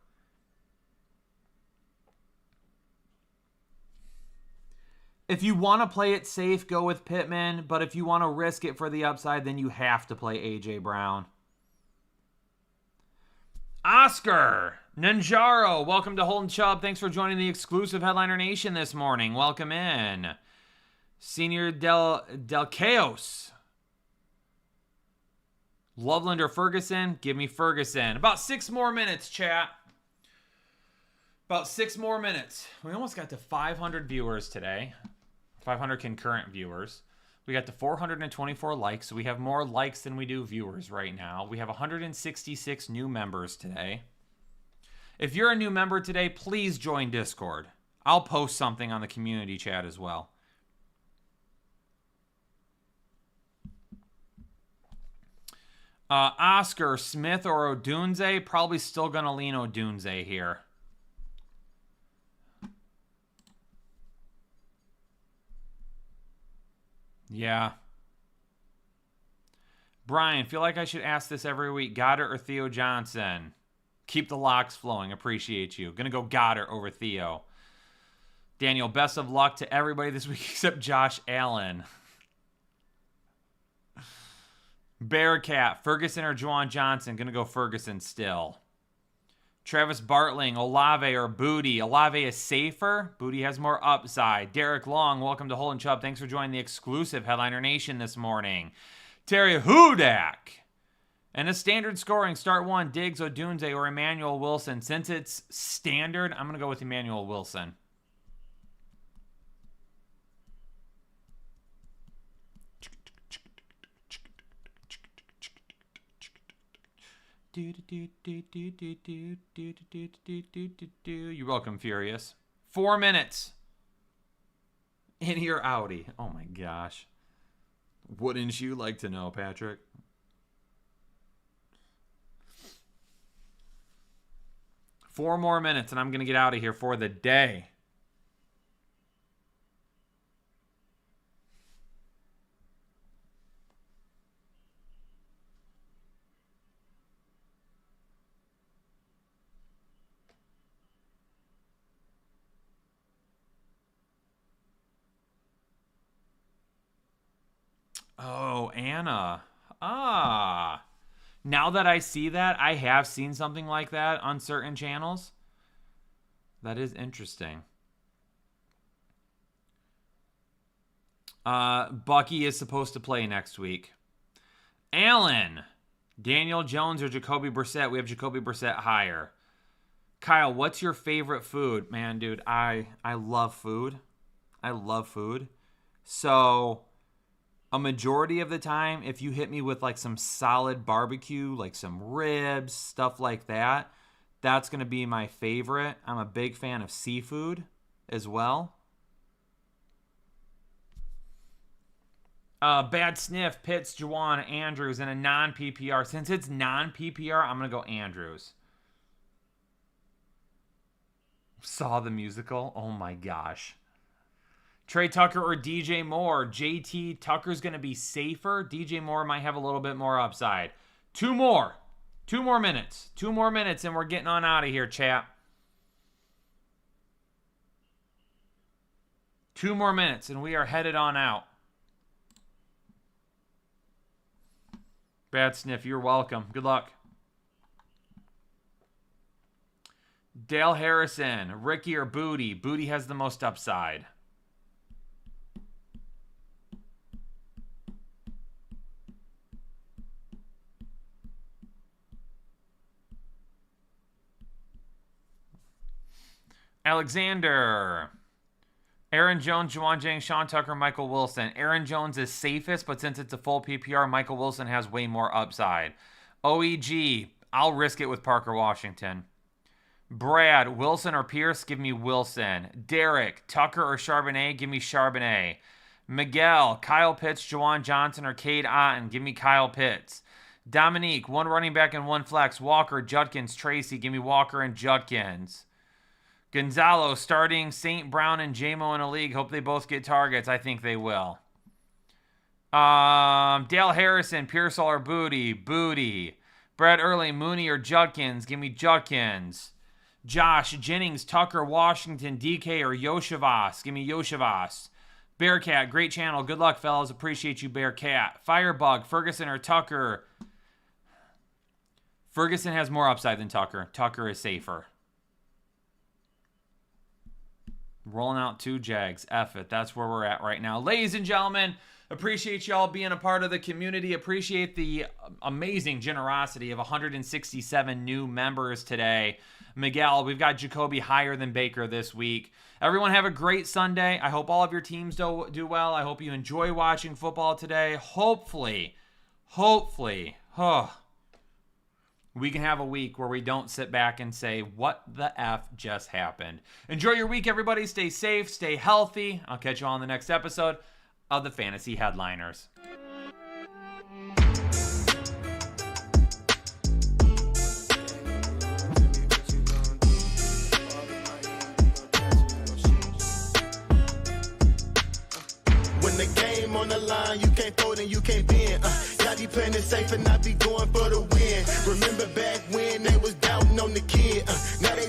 If you want to play it safe, go with Pittman. But if you want to risk it for the upside, then you have to play A.J. Brown. Oscar Ninjaro, welcome to Holden Chubb. Thanks for joining the exclusive Headliner Nation this morning. Welcome in. Senior Del Chaos. Loveland or Ferguson? Give me Ferguson. About 6 more minutes, chat. About 6 more minutes. We almost got to 500 viewers today. 500 concurrent viewers. We got to 424 likes. So we have more likes than we do viewers right now. We have 166 new members today. If you're a new member today, please join Discord. I'll post something on the community chat as well. Oscar, Smith, or Odunze? Probably still going to lean Odunze here. Yeah. Brian, feel like I should ask this every week. Goddard or Theo Johnson? Keep the locks flowing. Appreciate you. Gonna go Goddard over Theo. Daniel, best of luck to everybody this week except Josh Allen. Bearcat, Ferguson or Juwan Johnson? Gonna go Ferguson still. Travis Bartling, Olave or Booty? Olave is safer. Booty has more upside. Derek Long, welcome to Holden Chubb. Thanks for joining the exclusive Headliner Nation this morning. Terry Hudak. And a standard scoring, start 1, Diggs, Odunze, or Emmanuel Wilson. Since it's standard, I'm going to go with Emmanuel Wilson. You're welcome, Furious. 4 minutes in your Audi. Oh my gosh. Wouldn't you like to know, Patrick? Four more minutes and I'm going to get out of here for the day. Oh, Anna. Ah. Now that I see that, I have seen something like that on certain channels. That is interesting. Bucky is supposed to play next week. Alan. Daniel Jones or Jacoby Brissett? We have Jacoby Brissett higher. Kyle, what's your favorite food? Man, dude, I love food. I love food. So a majority of the time, if you hit me with like some solid barbecue, like some ribs, stuff like that, that's going to be my favorite. I'm a big fan of seafood as well. Bad Sniff, Pitts, Juwan, Andrews in a non-PPR. Since it's non-PPR, I'm going to go Andrews. Saw the musical? Oh my gosh. Trey Tucker or DJ Moore? JT Tucker's going to be safer. DJ Moore might have a little bit more upside. Two more minutes. 2 more minutes and we're getting on out of here, chat. 2 more minutes and we are headed on out. Bad Sniff, you're welcome. Good luck. Dale Harrison, Ricky or Booty? Booty has the most upside. Alexander. Aaron Jones, Juwan Jennings, Sean Tucker, Michael Wilson. Aaron Jones is safest, but since it's a full PPR, Michael Wilson has way more upside. OEG, I'll risk it with Parker Washington. Brad, Wilson or Pierce? Give me Wilson. Derek, Tucker or Charbonnet? Give me Charbonnet. Miguel, Kyle Pitts, Juwan Johnson or Cade Otton? Give me Kyle Pitts. Dominique, 1 running back and 1 flex. Walker, Judkins, Tracy. Give me Walker and Judkins. Gonzalo starting St. Brown and J-Mo in a league. Hope they both get targets. I think they will. Dale Harrison, Pearsall or Booty? Booty. Brad Early, Mooney or Judkins? Give me Judkins. Josh, Jennings, Tucker, Washington, DK or Yoshivas? Give me Yoshivas. Bearcat, great channel. Good luck, fellas. Appreciate you, Bearcat. Firebug, Ferguson or Tucker? Ferguson has more upside than Tucker. Tucker is safer. Rolling out 2 Jags. F it. That's where we're at right now. Ladies and gentlemen, appreciate y'all being a part of the community. Appreciate the amazing generosity of 167 new members today. Miguel, we've got Jacoby higher than Baker this week. Everyone have a great Sunday. I hope all of your teams do well. I hope you enjoy watching football today. Hopefully, we can have a week where we don't sit back and say, what the F just happened? Enjoy your week, everybody. Stay safe, stay healthy. I'll catch you all in the next episode of the Fantasy Headliners. When the game on the line, you can't fold and you can't bend. Y'all be playing it safe and I be going for the win. Remember back when they was doubting on the kid. Now they